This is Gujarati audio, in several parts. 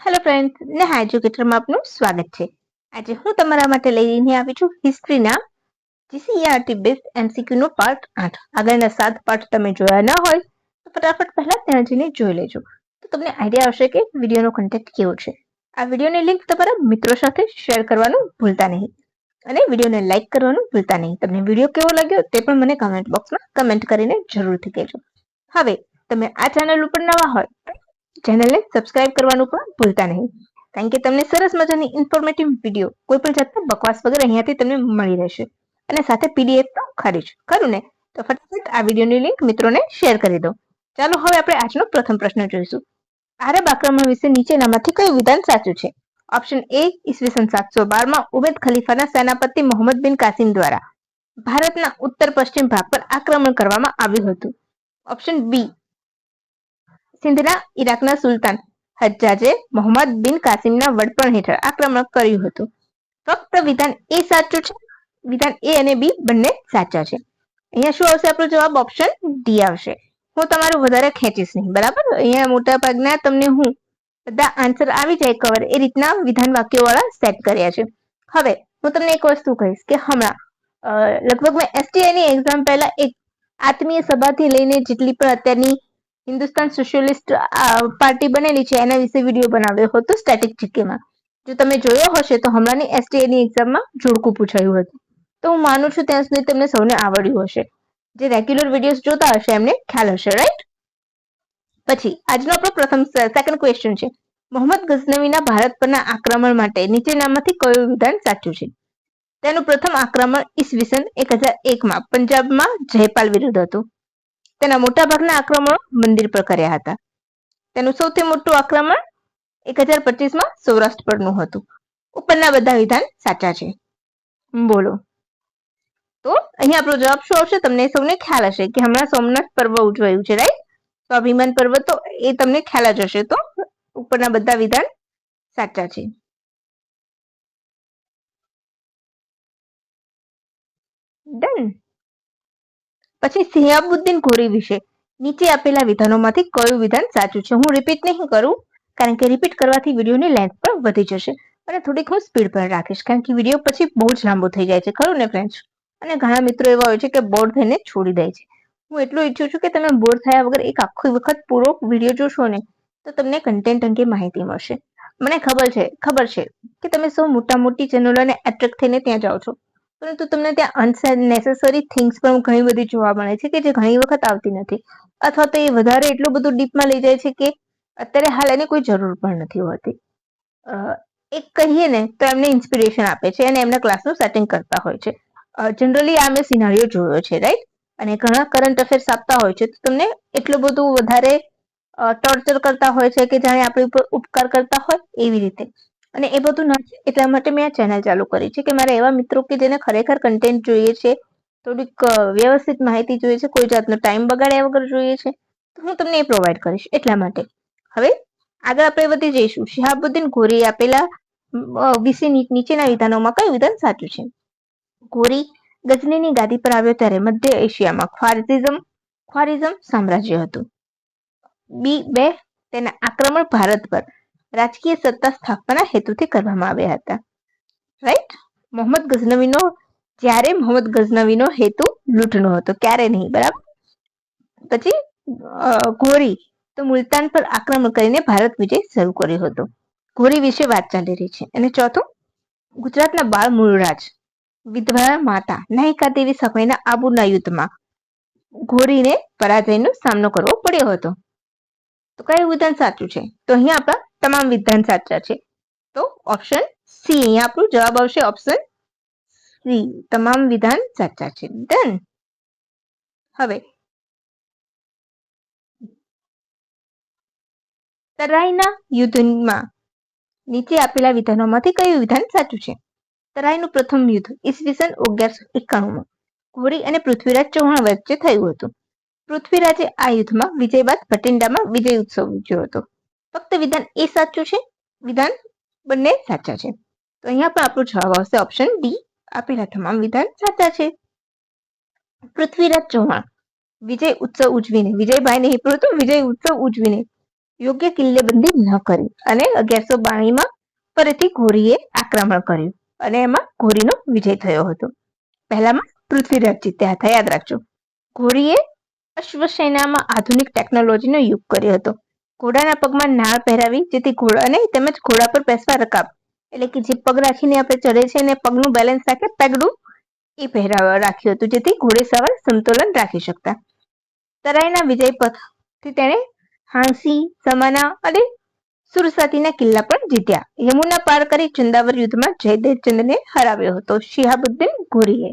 હેલો ફ્રેન્ડ્સ, નેહા એજ્યુકેટરમાં આપનું સ્વાગત છે. આજે હું તમારા માટે લઈને આવી છું હિસ્ટ્રીના જીસીઈઆરટી બેઝ એમસીક્યુ નો પાર્ટ 8. આગળના 7 પાર્ટ તમે જોયા ન હોય તો ફટાફટ પહેલા ત્યાં જઈને જોઈ લેજો, તો તમને આઈડિયા આવશે કે વિડીયોનો કન્ટેન્ટ કેવો છે. આ વિડીયોની લિંક તમારા મિત્રો સાથે શેર કરવાનું ભૂલતા નહીં અને વિડીયોને લાઇક કરવાનું ભૂલતા નહીં. તમને વિડીયો કેવો લાગ્યો તે પણ મને કમેન્ટ બોક્સમાં કમેન્ટ કરીને જરૂરથી કહેજો. હવે તમે આ ચેનલ ઉપર નવા હોય ચેનલને સબસ્ક્રાઇબ કરવાનું પણ ભૂલતા નહીં, કારણ કે તમને સરસ મજાની ઇન્ફોર્મેટિવ વિડીયો કોઈ પણ જાતના બકવાસ વગર અહીંયાથી તમને મળી રહેશે અને સાથે પીડીએફ પણ ખરું ને? તો ફટાફટ આ વિડીયોની લિંક મિત્રોને શેર કરી દો. ચાલો હવે આપણે આજનો પ્રથમ પ્રશ્ન જોઈશું. આરબ આક્રમણ વિશે નીચેનામાંથી કયું વિધાન સાચું છે? ઓપ્શન એ, ઈસવીસન 712 ઉબૈદ ખલીફાના સેનાપતિ મોહમ્મદ બિન કાસિમ દ્વારા ભારતના ઉત્તર પશ્ચિમ ભાગ પર આક્રમણ કરવામાં આવ્યું હતું. ઓપ્શન બી, સિંધના ઈરાકના સુલતાન હજ્જાજે મોહમ્મદ બિન કાસિમના વડપણ હેઠળ આક્રમણ કર્યું હતું. ફક્ત વિધાન એ સાચું છે. વિધાન એ અને બી બંને સાચા છે. અહીંયા શું આવશે? આપણો જવાબ ઓપ્શન ડી આવશે. હું તમારું વધારે ખેંચીશ નહીં, બરાબર? અહીંયા મોટા ભાગના તમને હું બધા આન્સર આવી જાય કવર એ રીતના વિધાન વાક્યો વાળા સેટ કર્યા છે. હવે હું તમને એક વસ્તુ કહીશ કે હમણાં લગભગ મેં એસટીઆઈ ની એક્ઝામ પહેલા એક આત્મીય સભાથી લઈને જેટલી પણ અત્યારની હિન્દુસ્તાન સોશિયલિસ્ટ પાર્ટી બનેલી છે એના વિશે વિડીયો બનાવ્યો હતો સ્ટેટિક જીકેમાં. જો તમે જોયો હશે તો હમણાંની એસટીઆઈ ની એક્ઝામમાં જોડકું પૂછાયું હતું. તો હું માનું છું ત્યાં સુધી તમને સૌને આવડ્યું હશે. જે રેગ્યુલર વિડીયોઝ જોતા હશે એમને ખ્યાલ હશે, રાઈટ? પછી આજનો આપણો સેકન્ડ ક્વેશ્ચન છે. મોહમ્મદ ગઝનવીના ભારત પરના આક્રમણ માટે નીચેનામાંથી કયું વિધાન સાચું છે? તેનું પ્રથમ આક્રમણ ઈસવીસન 1001 પંજાબમાં જયપાલ વિરુદ્ધ હતું. તેના મોટાભાગના આક્રમણો મંદિર પર કર્યા હતા. તેનું સૌથી મોટું આક્રમણ 1025 સૌરાષ્ટ્ર પરનું હતું. ઉપરના બધા વિધાન સાચા છે. બોલો. તો અહીંયા આપણો જવાબ શું આવશે? તમને સૌને ખ્યાલ હશે કે હમણાં સોમનાથ પર્વ ઉજવાયું છે, રાઈટ? સ્વાભિમાન પર્વ, તો એ તમને ખ્યાલ જ હશે. તો ઉપરના બધા વિધાન સાચા છે. ડન. પછી શિહાબુદ્દીન ઘોરી વિશે નીચે આપેલા વિધાનોમાંથી કયું વિધાન સાચું છે? હું રિપીટ નહીં કરું, કારણ કે રિપીટ કરવાથી વિડીયોની લેન્થ પણ વધી જશે અને થોડીક હું સ્પીડ પર રાખીશ, કારણ કે વિડીયો પછી બહુ જ લાંબો થઈ જાય છે, ખરું ને ફ્રેન્ડ્સ? અને ઘણા મિત્રો એવા હોય છે કે બોર થઈને છોડી દે છે. હું એટલું ઈચ્છું છું કે તમે બોર થયા વગર એક આખી વખત પૂરો વિડીયો જોશો ને તો તમને કન્ટેન્ટ અંગે માહિતી મળશે. મને ખબર છે કે તમે સૌ મોટી ચેનલોને એટ્રેક્ટ થઈને ત્યાં જાઓ છો, પરંતુ તમને ત્યાં અનનેસેસરી થિંગ્સ પણ ઘણી બધી જોવા મળે છે કે જે ઘણી વખત આવતી નથી, અથવા તો એ વધારે એટલું બધું ડીપમાં લઈ જાય છે કે અત્યારે હાલ એની કોઈ જરૂર પણ નથી હોતી. એક કહીએ ને તો એમને ઇન્સ્પિરેશન આપે છે અને એમના ક્લાસનું સેટિંગ કરતા હોય છે. જનરલી આ મેં સિનારીઓ જોયો છે, રાઈટ? અને ઘણા કરંટ અફેર્સ આપતા હોય છે, તો તમને એટલું બધું વધારે ટોર્ચર કરતા હોય છે કે જાણે આપણી ઉપર ઉપકાર કરતા હોય એવી રીતે. અને એ બધું ના, એટલા માટે મેં આ ચેનલ ચાલુ કરી છે કે મારા એવા મિત્રો કે જેને ખરેખર કન્ટેન્ટ જોઈએ છે, થોડીક વ્યવસ્થિત માહિતી જોઈએ છે, કોઈ જાતનો ટાઈમ બગાડ્યા વગર જોઈએ છે, તો હું તમને એ પ્રોવાઈડ કરીશ, એટલા માટે. હવે આગળ આપણે વધી જઈશું. શિહાબુદ્દીન ઘોરી આપેલા વિશે નીચેના વિધાનોમાં કયું વિધાન સાચું છે? ઘોરી ગઝનીની ગાદી પર આવ્યો ત્યારે મધ્ય એશિયામાં ખ્વારિઝમ સામ્રાજ્ય હતું. બે, તેના આક્રમણ ભારત પર રાજકીય સત્તા સ્થાપવાના હેતુથી કરવામાં આવ્યા હતા, રાઈટ? મોહમ્મદ ગઝનવીનો હેતુ લૂંટનો હતો, ક્યારે નહીં, બરાબર? પછી ઘોરી તો મુલતાન પર આક્રમણ કરીને ભારત વિજય શરૂ કર્યો હતો. ઘોરી વિશે વાત ચાલી રહી છે. અને ચોથું, ગુજરાતના બાળ મૂળરાજ વિધવા માતા નાયિકા દેવી સમયના આબુના યુદ્ધમાં ઘોરીને પરાજયનો સામનો કરવો પડ્યો હતો. તો કયું વિધાન સાચું છે? તો અહીંયા આપણા તમામ વિધાન સાચા છે. તો ઓપ્શન સી અહીંયા આપણું જવાબ આવશે. ઓપ્શન સી, તમામ વિધાન સાચા છે. ડન. હવે તરાઈના યુદ્ધમાં નીચે આપેલા વિધાનોમાંથી કયું વિધાન સાચું છે? તરાઈનું પ્રથમ યુદ્ધ ઈસવીસન 1191 ઘોરી અને પૃથ્વીરાજ ચૌહાણ વચ્ચે થયું હતું. પૃથ્વીરાજે આ યુદ્ધમાં વિજય બાદ ભટિંડામાં વિજય ઉત્સવ ઉજવ્યો હતો. ફક્ત વિધાન એ સાચું છે, વિધાન બંને સાચા છે. તો અહીંયા પણ આપણો જવાબ આવશે ઓપ્શન ડી. આપેલા તમામ વિધાન સાચા છે. પૃથ્વીરાજ ચૌહાણ વિજય ઉત્સવ ઉજવીને, વિજયભાઈ નહીં પરંતુ વિજય ઉત્સવ ઉજવીને યોગ્ય કિલ્લેબંધી ન કરી અને 1192 ફરીથી ઘોરીએ આક્રમણ કર્યું અને એમાં ઘોરીનો વિજય થયો હતો. પહેલામાં પૃથ્વીરાજ જીત્યા હતા, યાદ રાખજો. ઘોરીએ અશ્વસેનામાં આધુનિક ટેકનોલોજીનો યુગ કર્યો હતો. ઘોડાના પગમાં નાળ પહેરાવી જેથી ઘોડાને તેમજ ઘોડા પર બેસવા રકાબ એટલે કે જે પગ રાખીને આપણે ચડે છે અને પગનું બેલેન્સ રાખે પેગડું એ રાખ્યું હતું જેથી ઘોડેસવાર સમતોલન રાખી શકતા. તરાઈના વિજય પથથી તેણે હાંસી, સમાના અને સુરસાતીના કિલ્લા પણ જીત્યા. યમુના પાર કરી ચંદાવર યુદ્ધમાં જયદેવચંદને હરાવ્યો હતો શિહાબુદ્દીન ઘોરીએ.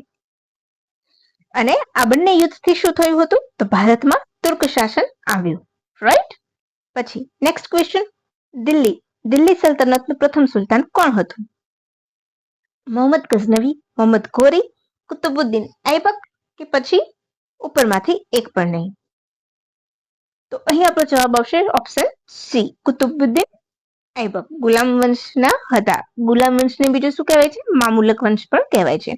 અને આ બંને યુદ્ધથી શું થયું હતું? તો ભારતમાં તુર્ક શાસન આવ્યું. રાઈટ? પછી નેક્સ્ટ ક્વેશ્ચન, દિલ્હી સલ્તનતનું પ્રથમ સુલતાન કોણ હતું? મોહમ્મદ ગઝનવી, મોહમ્મદ ઘોરી, કુતુબુદ્દીન ઐબક કે પછી ઉપરમાંથી એક પણ નહીં? તો અહીં આપણો જવાબ આવશે ઓપ્શન સી, કુતુબુદ્દીન ઐબક. ગુલામ વંશના હતા. ગુલામ વંશને બીજું શું કહેવાય છે? મામુલક વંશ પણ કહેવાય છે.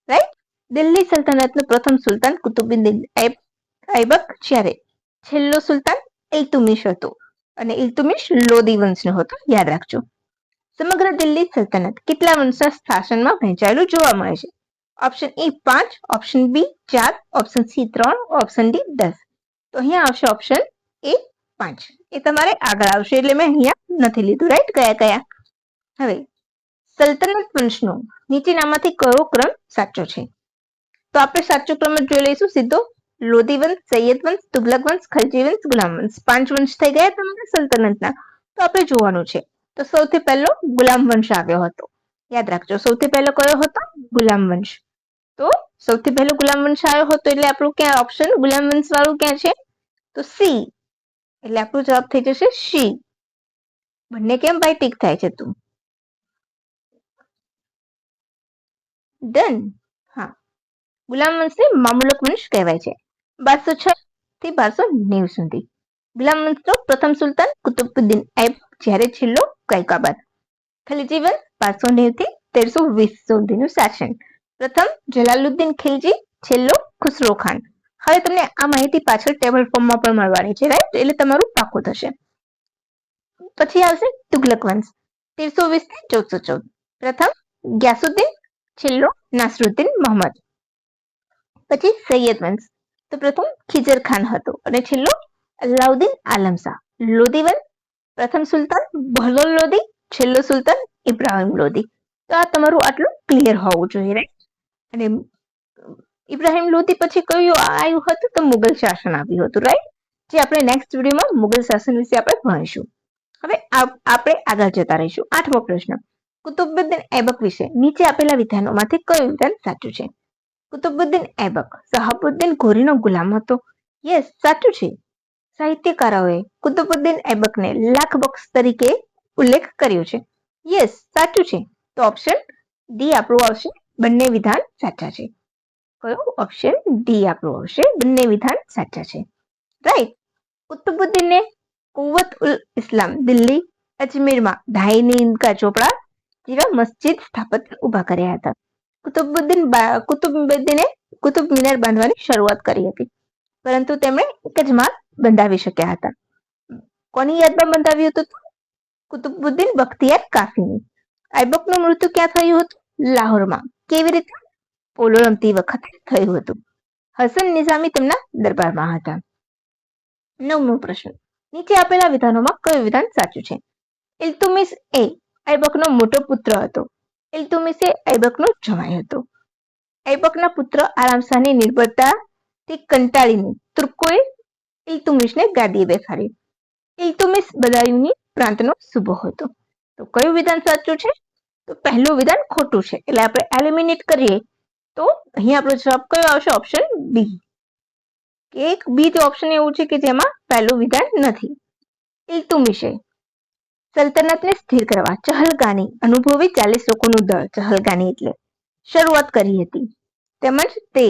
રાઈટ? દિલ્હી સલ્તનતનો પ્રથમ સુલતાન કુતુબુદ્દીન ઐબક, જ્યારે છેલ્લો સુલતાન ઇલ્તુમિશ હતો અને ઇલ્તુમિશ લોદી વંશનો હતો, યાદ રાખજો. સમગ્ર દિલ્હી સલ્તનત કેટલા વંશના શાસનમાં વહેંચાયેલું જોવા મળે છે? Option A 5, option B 4, option C 3, option D 10. તો અહીંયા આવશે ઓપ્શન એ 5. એ તમારે આગળ આવશે એટલે મેં અહીંયા નથી લીધું. રાઈટ? કયા? હવે સલ્તનત વંશનો નીચેનામાંથી કયો ક્રમ સાચો છે? તો આપણે સાચો ક્રમ જ જોઈ લઈશું સીધો. લોધી વંશ, સૈયદ વંશ, તુગલક વંશ, ખલજી વંશ, ગુલામ વંશ. 5 વંશ થઈ ગયા તમારા સલ્તનતના. તો આપણે જોવાનું છે. તો સૌથી પહેલો ગુલામ વંશ આવ્યો હતો, યાદ રાખજો. સૌથી પહેલો કયો હતો? ગુલામ વંશ. તો સૌથી પહેલો ગુલામ વંશ આવ્યો હતો એટલે આપણું ક્યાં ઓપ્શન ગુલામ વંશ વાળું ક્યાં છે? તો સી. એટલે આપણો જવાબ થઈ જશે સી. બંને કેમ ભાઈ ટીક થાય છે તું? ડન. હા, ગુલામ વંશને મામુલક વંશ કહેવાય છે. 1206 થી 1290 સુધી ગુલામ વંશનો પ્રથમ સુલતાન કુતુબુદ્દીન ઐબક, જ્યારે છેલ્લો કૈકાબાદ. ખલજી વંશ 1290 થી 1320 સુધીનું શાસન. પ્રથમ જલાલુદ્દીન ખિલજી, છેલ્લો ખુસરો ખાન. હવે તમને આ માહિતી પાછળ ટેબલ ફોર્મમાં પણ મળવાની છે. રાઈટ? એટલે તમારું પાકું થશે. પછી આવશે તુગલક વંશ 1320 થી 1414. પ્રથમ ગ્યાસુદ્દીન, છેલ્લો નાસરુદ્દીન મોહમ્મદ. પછી સૈયદ વંશ, તો પ્રથમ ખિજર ખાન હતો અને છેલ્લો અલાઉદ્દીન આલમ શાહ. લોધી વંશ, પ્રથમ સુલતાન બહલોલ લોધી, છેલ્લો સુલતાન ઇબ્રાહિમ લોધી. તો આ તમારું આટલું ક્લિયર હોવું જોઈએ. રાઈટ? અને ઇબ્રાહિમ લોધી પછી કયું આવ્યું હતું? તો મુગલ શાસન આવ્યું હતું. રાઈટ? જે આપણે નેક્સ્ટ વિડીયોમાં મુગલ શાસન વિશે આપણે ભણીશું. હવે આપણે આગળ જતા રહીશું. 8મો પ્રશ્ન, કુતુબુદ્દીન ઐબક વિશે નીચે આપેલા વિધાનોમાંથી કયું વિધાન સાચું છે? કુતુબુદ્દીન ઐબક શહાબુદ્દીન ઘોરીનો ગુલામ હતો. યસ, સાચું છે. સાહિત્યકારોએ કુતુબુદ્દીન ઐબકને લાખ બક્ષ તરીકે ઉલ્લેખ કર્યો છે. યસ, સાચું છે. તો ઓપ્શન ડી આપણું આવશે. બંને વિધાન સાચા છે. કયું? ઓપ્શન ડી આપણું આવશે. બંને વિધાન સાચા છે. રાઈટ? કુતુબુદ્દીને કુવ્વત ઉલ ઇસ્લામ દિલ્હી, અજમેરમાં ઢાઈની ઇન્કા ચોપડા જેવા મસ્જિદ સ્થાપત્ય ઉભા કર્યા હતા. કુતુબુદ્દીને કુતુબ મિનાર બાંધવાની શરૂઆત કરી હતી, પરંતુ તેમણે એક જ માળ બંધાવી શક્યા હતા. કોની યાદમાં બંધાવ્યું હતું? કુતુબુદ્દીન બખ્તિયાર કાફીની. ઐબકનું મૃત્યુ ક્યાં થયું હતું? લાહોરમાં. કેવી રીતે? પોલો રમતી વખતે થયું હતું. હસન નિઝામી તેમના દરબારમાં હતા. 9મો પ્રશ્ન, નીચે આપેલા વિધાનોમાં કયું વિધાન સાચું છે? ઇલ્તુમિશ એ ઐબકનો મોટો પુત્ર હતો. ઇલ્તુમિશ એ ઐબકનો જમાઈ હતો. ઐબકના પુત્ર આરામ શાહની નિર્ભરતાથી કંટાળીને તુર્કોએ ઇલ્તુમિશને ગાદીએ બેસાડ્યો. ઇલ્તુમિશ બદાયુની પ્રાંતનો સૂબો હતો. તો કયું વિધાન સાચું છે? તો પહેલું વિધાન ખોટું છે. એટલે આપણે એલિમિનેટ કરીએ તો અહીં આપણો જવાબ કયો આવશે? Option B. એક બી તો ઓપ્શન એવું છે કે જેમાં પહેલું વિધાન નથી. ઇલ્તુમિશે સલ્તનતને સ્થિર કરવા ચહલગાની અનુભવી 40 લોકોનું દળ, ચહલગાની એટલે શરૂઆત કરી હતી. તેમજ તે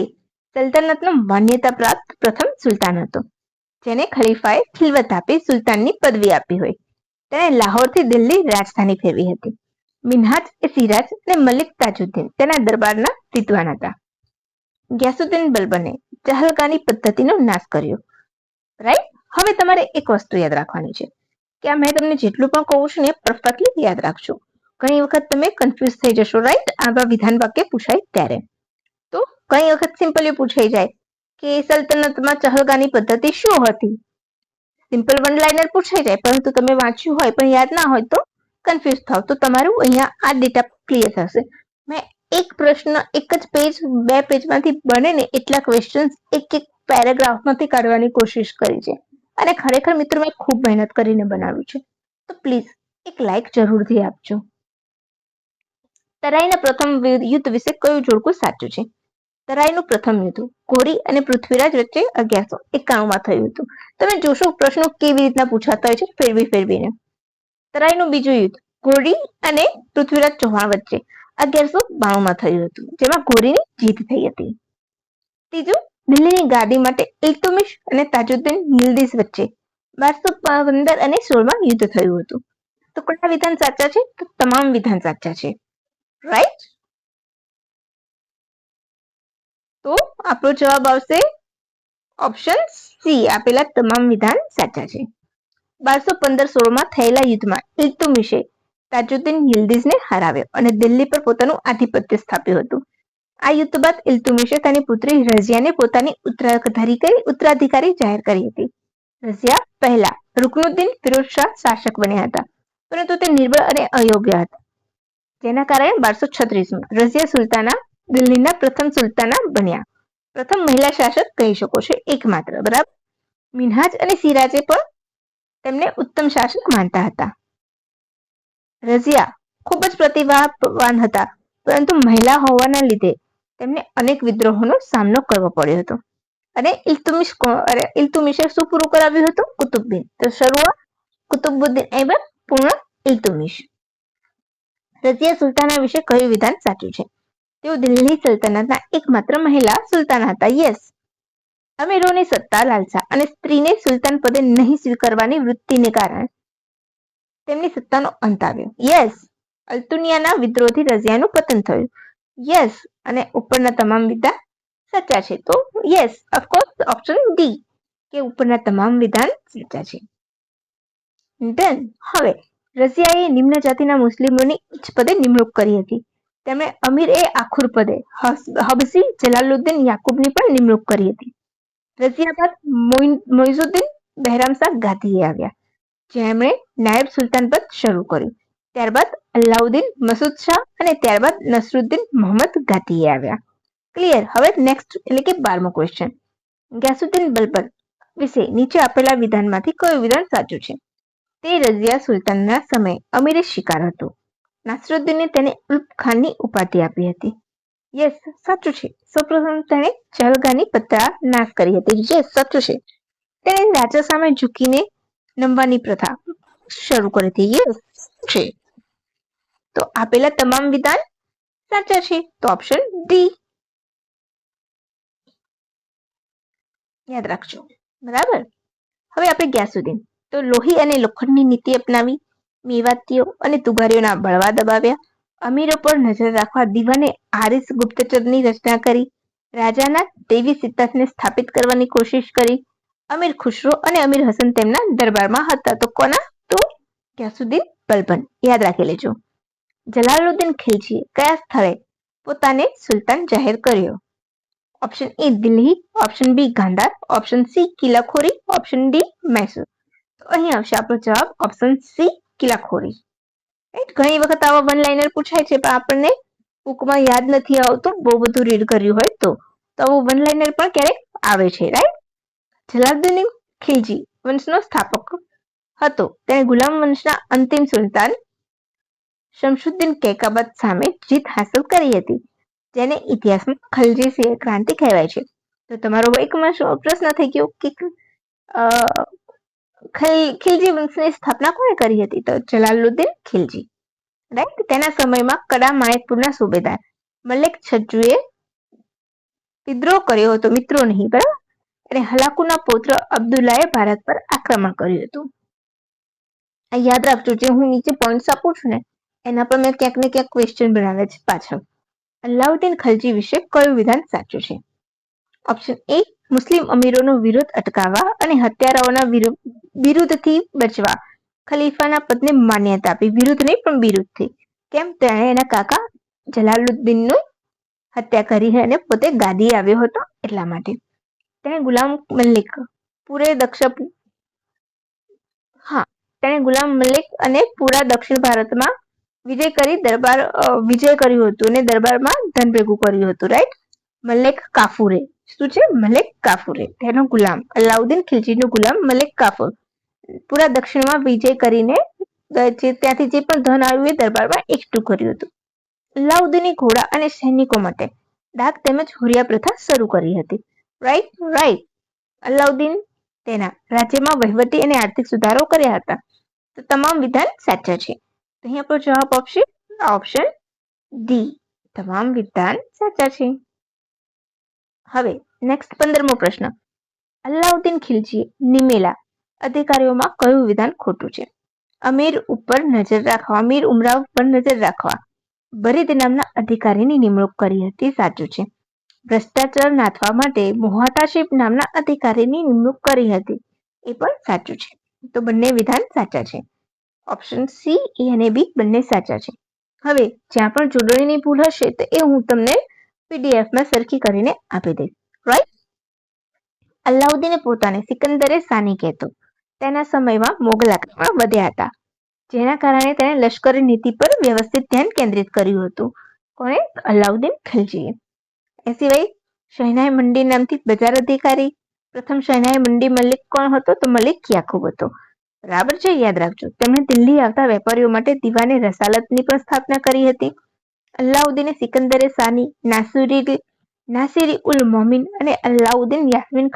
સલ્તનતનો માન્યતા પ્રાપ્ત પ્રથમ સુલતાન હતો, જેને ખલીફાએ ખિલવત આપી સુલતાનની પદવી આપી હોય. તેણે લાહોરથી દિલ્હી રાજધાની ફેરવી હતી. મિન્હાજ એ સિરાજ અને મલિક તાજુદ્દીન તેના દરબારના વિદ્વાન હતા. ગ્યાસુદ્દીન બલબને ચહલગાની પદ્ધતિનો નાશ કર્યો. રાઈટ? હવે તમારે એક વસ્તુ યાદ રાખવાની છે. કે આ મેં તમને જેટલું પણ કહું છું ને પરફેક્ટલી યાદ રાખજો. ઘણી વખત તમે કન્ફ્યુઝ થઈ જશો, રાઈટ, આવા વિધાન વાક્ય પૂછાય ત્યારે. તો ઘણી વખત સિમ્પલી પૂછાઈ જાય કે સલ્તનતમાં ચહલગાની પદ્ધતિ શું હતી. સિમ્પલ વન લાઇનર પૂછાઈ જાય, પરંતુ તમે વાંચ્યું હોય પણ યાદ ના હોય તો કન્ફ્યુઝ થાવ. તો તમારું અહીંયા આ ડેટા ક્લિયર થશે. મેં એક પ્રશ્ન એક જ પેજ, 2 પેજમાંથી બને ને એટલા ક્વેશ્ચન એક પેરેગ્રાફમાંથી કાઢવાની કોશિશ કરી છે. અને ખરેખર મિત્રો મેં ખૂબ મહેનત કરીને બનાવ્યું છે. તો પ્લીઝ એક લાઈક જરૂરથી આપજો. તરાઈના પ્રથમ યુદ્ધ વિશે કયું જોડકું સાચું છે? તરાઈનું પ્રથમ યુદ્ધ ઘોડી અને પૃથ્વીરાજ વચ્ચે 1191 થયું હતું. તમે જોશો પ્રશ્નો કેવી રીતના પૂછાતા હોય છે ફેરવીને. તરાઈનું બીજું યુદ્ધ ઘોડી અને પૃથ્વીરાજ ચૌહાણ વચ્ચે 1192 થયું હતું, જેમાં ઘોડીની જીત થઈ હતી. ત્રીજું દિલ્હીની ગાદી માટે ઇલ્તુમિશ અને તાજુદ્દીન યિલ્દીઝ વચ્ચે 1215 અને 16 યુદ્ધ થયું હતું. તો કયા વિધાન સાચા છે? તો તમામ વિધાન સાચા છે, રાઈટ. તો આપણો જવાબ આવશે ઓપ્શન સી, આપેલા તમામ વિધાન સાચા છે. 1215-16 થયેલા યુદ્ધમાં ઇલ્તુમિશે તાજુદ્દીન યિલ્દીઝને હરાવ્યો અને દિલ્હી પર પોતાનું આધિપત્ય સ્થાપ્યું હતું. આ યુદ્ધ બાદ ઇલ્તુમિશે તેની પુત્રી રઝિયાને પોતાની ઉત્તરાધિકારી જાહેર કરી હતી. રઝિયા પહેલા રુકનુદ્દીન ફિરોઝ શાહ શાસક બન્યા હતા, પરંતુ તે નિર્બળ અને અયોગ્ય હતા, જેના કારણે 1236માં રઝિયા સુલતાના દિલ્હીના પ્રથમ સુલતાના બન્યા. પ્રથમ મહિલા શાસક કહી શકો છો, એકમાત્ર, બરાબર. મિન્હાજ અને સિરાજે પણ તેમને ઉત્તમ શાસક માનતા હતા. રઝિયા ખૂબ જ પ્રતિભાવાન હતા, પરંતુ મહિલા હોવાના લીધે તેમને અનેક વિદ્રોહોનો સામનો કરવો પડ્યો હતો. અને ઇલ્તુમિશે શું પૂરું કરાવ્યું હતું? કુતુબુદ્દીન. તો શરૂઆત કુતુબુદ્દીન ઐબક, પૂર્ણ ઇલ્તુમિશ. રઝિયા સુલતાના વિશે કયું વિધાન સાચું છે? તેઓ દિલ્હી સલ્તનતના એકમાત્ર મહિલા સુલતાન હતા. યસ. અમીરોની સત્તા લાલસા અને સ્ત્રીને સુલતાન પદે નહીં સ્વીકારવાની વૃત્તિને કારણે તેમની સત્તાનો અંત આવ્યો. યસ. અલ્તુનિયાના વિદ્રોહથી રઝિયાનું પતન થયું. યસ. અને ઉપરના તમામ વિધાન સાચા છે. તો યસ, ઓફકોર્સ ઓપ્શન ડી, કે ઉપરના તમામ વિધાન સાચા છે. ડન. હવે રઝિયાએ નિમ્ન જાતિના મુસ્લિમોની ઉચ્ચ પદે નિમણૂક કરી હતી. તેમણે અમીર એ આખુર પદે હબસી જલાલુદ્દીન યાકુબની પણ નિમણૂક કરી હતી. રઝિયા બાદ મોઇઝુદ્દીન બહેરામશાહ ગાદીએ આવ્યા, જેમણે નાયબ સુલતાન પદ શરૂ કર્યું. ત્યારબાદ અલાઉદ્દીન મસૂદ શાહ અને ત્યારબાદ નસરુદ્દીન મોહમ્મદ ગાદીએ આવ્યા. ક્લિયર. હવે નેક્સ્ટ એટલે કે 12મો ક્વેશ્ચન. ગ્યાસુદ્દીન બલબન વિશે નીચે આપેલા વિધાનમાંથી કયું વિધાન સાચું છે? તે રઝિયા સુલતાનના સમયે અમીરે શિકાર હતો. નાસરુદ્દીને તેને ઉલ્ફ ખાનની ઉપાધિ આપી હતી. યસ, સાચું છે. સૌપ્રથમ તેણે ચહલગાની પત્તા નાશ કરી હતી. યસ, સાચું છે. તેણે રાજા સામે ઝૂકીને નમવાની પ્રથા શરૂ કરી હતી. યસ છે. તો આપેલા તમામ વિધાન સાચા છે. તો ઓપ્શન ડી યાદ રાખજો, બરાબર. હવે આપણે ગ્યાસુદ્દીન. તો લોહી અને લોખંડની નીતિ અપનાવી, મેવાતીઓ અને તુગારીઓના બળવા દબાવ્યા, અમીરો પર નજર રાખવા દીવાને હારિસ ગુપ્તચરની રચના કરી, રાજાના દેવી સિદ્ધાર્થને સ્થાપિત કરવાની કોશિશ કરી. અમીર ખુશરો અને અમીર હસન તેમના દરબારમાં હતા. તો કોના? તો ગ્યાસુદ્દીન બલબન. યાદ રાખી લેજો. જલાલુદ્દીન ખિલજીએ કયા સ્થળે પોતાને સુલતાન જાહેર કર્યો? Option a Delhi, option b Gandhar, option c Kilokhri, option d Mysore. તો અહીં આવશે આપણો જવાબ ઓપ્શન સી કિલાખોરી. ઘણી વખત આવા વન લાઇનર પૂછાય છે, પણ આપણને બુકમાં યાદ નથી આવતું, બહુ બધું રીડ કર્યું હોય તો આવું વન લાઇનર પણ ક્યારેક આવે છે, રાઈટ. જલાલુદ્દીન ખિલજી વંશનો સ્થાપક હતો. તેણે ગુલામ વંશના અંતિમ સુલતાન શમશુદ્દીન કૈકાબાદ સામે જીત હાંસલ કરી હતી, જેને ઇતિહાસમાં ખલજી ક્રાંતિ કહેવાય છે. તો તમારો એકમાં પ્રશ્ન થઈ ગયો કે ખિલજી વંશની સ્થાપના કોણે કરી હતી? તો જલાલુદ્દીન ખિલજી, રાઈટ. તેના સમયમાં કડા માણેકપુરના સુબેદાર મલેક છજ્જુએ વિદ્રોહ કર્યો હતો, મિત્રો નહીં, બરાબર. અને હલાકુના પૌત્ર અબ્દુલ્લાએ ભારત પર આક્રમણ કર્યું હતું. આ યાદ રાખજો, જે હું નીચે પોઈન્ટ્સ આપું છું ને એના પર મેં ક્યાંક ને ક્યાંક ક્વેશ્ચન બનાવ્યા છે પાછળ. અલાઉદ્દીન ખલજી વિશે કયું વિધાન સાચું છે? ઓપ્શન એ મુસ્લિમ અમીરોનો વિરોધ અટકાવવા અને હત્યારાઓના વિરુદ્ધથી બચવા ખલીફાના પદને માન્યતા આપી, વિરુદ્ધ નહીં પણ વિરુદ્ધથી. કેમ? તેણે એના કાકા જલાલુદ્દીનનું હત્યા કરી અને પોતે ગાદી આવ્યો હતો એટલા માટે. તેણે ગુલામ મલિક તેણે ગુલામ મલિક અને પૂરા દક્ષિણ ભારતમાં વિજય કર્યું હતું અને દરબારમાં ધન ભેગું કર્યું હતું. રાઈટ? મલિક કાફુરે. શું છે? મલિક કાફુરે. તેનો ગુલામ અલાઉદ્દીન ખિલજીનો ગુલામ મલિક કાફુર પૂરા દક્ષિણમાં વિજય કરીને ત્યાંથી જે પણ ધન આવ્યું એ દરબારમાં એકઠું કર્યું હતું. અલાઉદ્દીને ઘોડા અને સૈનિકો માટે ડાક તેમજ હુરિયા પ્રથા શરૂ કરી હતી. રાઈટ. અલાઉદ્દીન તેના રાજ્યમાં વહીવટી અને આર્થિક સુધારો કર્યા હતા. તો તમામ વિધાન સાચા છે. અહીં આપણો જવાબ આપશે ઓપ્શન ડી. તમામ વિધાન સાચા છે. હવે નેક્સ્ટ 15મો પ્રશ્ન. અલાઉદ્દીન ખિલજી નિમેલા અધિકારીઓમાં કયું વિધાન ખોટું છે? અમીર ઉમરાવ ઉપર નજર રાખવા બરીદ નામના અધિકારીની નિમણૂક કરી હતી. સાચું છે. ભ્રષ્ટાચાર નાથવા માટે મોહાટાશીપ નામના અધિકારીની નિમણૂક કરી હતી. એ પણ સાચું છે. તો બંને વિધાન સાચા છે. ઓપ્શન સી, એ અને બી બંને સાચા છે. હવે જ્યાં પણ જોડણીની ભૂલ હશે તો એ હું તમને પીડીએફમાં સરખી કરીને આપી દઈશ. રાઈટ? અલાઉદ્દીને પોતાને સિકંદરે સાની કહેતો. તેના સમયમાં મોગલ આક્રમણ વધ્યા હતા, જેના કારણે તેણે લશ્કરી નીતિ પર વ્યવસ્થિત ધ્યાન કેન્દ્રિત કર્યું હતું. કોણે? અલાઉદ્દીન ખિલજીએ. એ સિવાય શહનાઈ મંડી નામથી બજાર અધિકારી. પ્રથમ શહનાઈ મંડી મલિક કોણ હતો? તો મલિક યાકુબ હતો. બરાબર છે, યાદ રાખજો. તેમણે દિલ્હી આવતા વેપારીઓ માટે દીવાની રસાલતની પણ સ્થાપના કરી હતી. અલાઉદ્દીને સિકંદરે સાની, નાસિરી ઉલ મોમિન અને અલાઉદ્દીન યાસ્મીન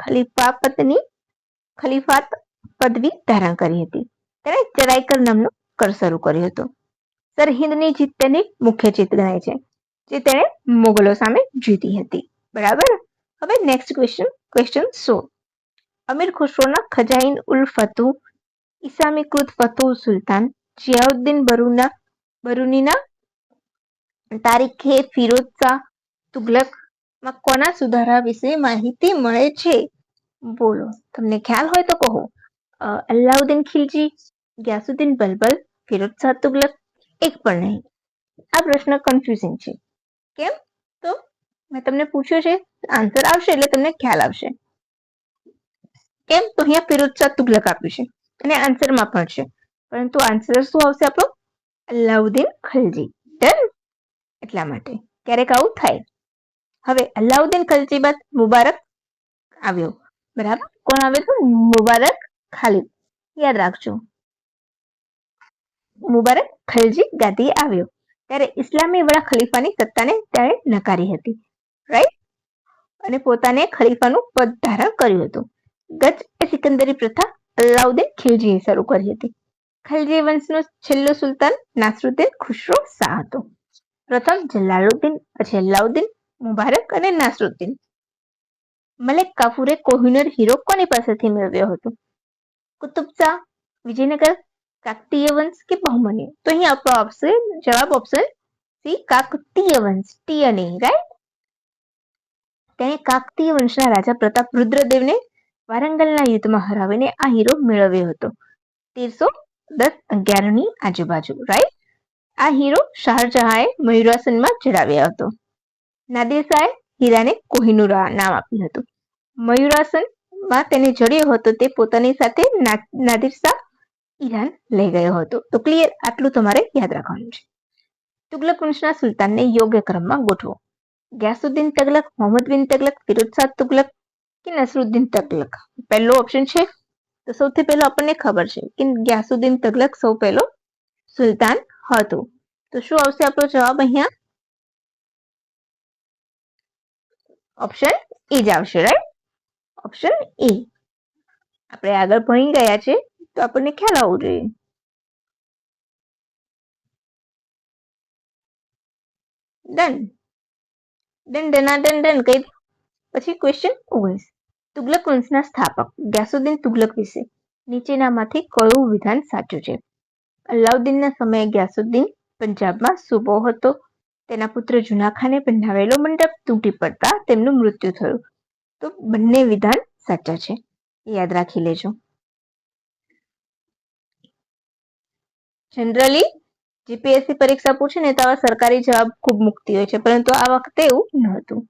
ખલીફાત પદવી ધારણ કરી હતી. તેણે ચરાઈકર નામનો કર શરૂ કર્યો હતો. સરહિંદની જીત તેની મુખ્ય જીત ગણાય છે, જે તેણે મોગલો સામે જીતી હતી. બરાબર. હવે નેક્સ્ટ ક્વેશ્ચન 16. અમીર ખુસરોના ખજાઈન ઉલ ફતુહ ઇસ્લામીકૃત ફતુહ સુલતાન જિયાઉદ્દીન બરૂનીના તારીખે ફિરોઝ શાહ તુગલકમાં કોના સુધારા વિશે માહિતી મળે છે? બોલો, તમને ખ્યાલ હોય તો કહો. અલાઉદ્દીન ખિલજી, ગિયાસુદ્દીન બલબલ, ફિરોઝ શાહ તુગલક, એક પણ નહીં. આ પ્રશ્ન કન્ફ્યુઝિંગ છે. કેમ? તો મેં તમને પૂછ્યું છે, આન્સર આવશે એટલે તમને ખ્યાલ આવશે. કેમ? તો અહીંયા ફિરોઝ શાહ તુગલક આપ્યું છે અને આન્સરમાં પણ છે, પરંતુ આન્સર શું આવશે આપણો? અલાઉદ્દીન ખિલજી. ડન? એટલા માટે ક્યારેક આવું થાય. હવે અલાઉદ્દીન ખિલજી બાદ મુબારક આવ્યો. બરાબર. કોણ આવ્યો તો? મુબારક ખાલિદ. યાદ રાખજો, મુબારક ખિલજી ગાદી આવ્યો ત્યારે ઇસ્લામી વડા ખલીફાની સત્તાને તેણે નકારી હતી. રાઈટ? અને પોતાને ખલીફાનું પદ ધારણ કર્યું હતું. ગજ એ સિકંદરી પ્રથા અલાઉદ્દીન ખિલજીએ શરૂ કરી હતી. ખિલજી વંશનો છેલ્લો સુલતાન નાસરુદ્દીન ખુસરો શાહ હતો. પ્રથમ જલાલુદ્દીન, પછી અલાઉદ્દીન, મુબારક અને નાસરુદ્દીન. મલિક કાફુરે કોહિનૂર હીરો કોની પાસેથી મેળવ્યો હતો? કુતુબ શાહ, વિજયનગર, કાકતીય વંશ કે બહમની? તો અહીં આપણો આવશે જવાબ ઓપ્શન સી, કાકતીય વંશ. ટીય નહીં. રાઈટ? તેણે કાકતીય વંશના રાજા પ્રતાપ રુદ્રદેવને વારંગલના યુદ્ધમાં હરાવીને આ હીરો મેળવ્યો હતો 1310-11 ની આજુબાજુ. રાઈટ? આ હીરો શાહજહાએ મયુરાસનમાં ચડાવ્યો હતો. નાદિર શાહે હીરાને કોહિનૂર નામ આપ્યું હતું. મયુરાસનમાં તેને જડ્યો હતો તે પોતાની સાથે નાદિર શાહ ઈરાન લઈ ગયો હતો. તો ક્લિયર? આટલું તમારે યાદ રાખવાનું છે. તુગલક વંશના સુલતાનને યોગ્ય ક્રમમાં ગોઠવો. ગિયાસુદ્દીન તગલક, મોહમ્મદ બિન તગલક, ફિરોઝ શાહ તુગલક કે નસરુદ્દીન તગલક? પહેલો ઓપ્શન છે તો સૌથી પહેલો આપણને ખબર છે કે ગિયાસુદ્દીન તગલક સૌ પહેલો સુલતાન હતો. તો શું આવશે આપણો જવાબ અહીંયા? ઓપ્શન એ જ આવશે. રાઈટ? Option A. આપણે આગળ ભણી ગયા છે તો આપણને ખ્યાલ આવવો જોઈએ. ડન કહી. પછી ક્વેશ્ચન 19. તુગલક વંશના સ્થાપક ગિયાસુદ્દીન તુગલક વિશે નીચેનામાંથી કયું વિધાન સાચું છે? અલાઉદ્દીનના સમયે ગિયાસુદ્દીન પંજાબમાં સૂબો હતો. તેના પુત્ર જુના ખાને બનાવેલો મંડપ તૂટી પડતા તેમનું મૃત્યુ થયું. તો બંને વિધાન સાચા છે, યાદ રાખી લેજો. જનરલી જીપીએસસી પરીક્ષા પૂછે ને તો આવા સરકારી જવાબ ખૂબ મુકતી હોય છે, પરંતુ આ વખતે એવું ન હતું.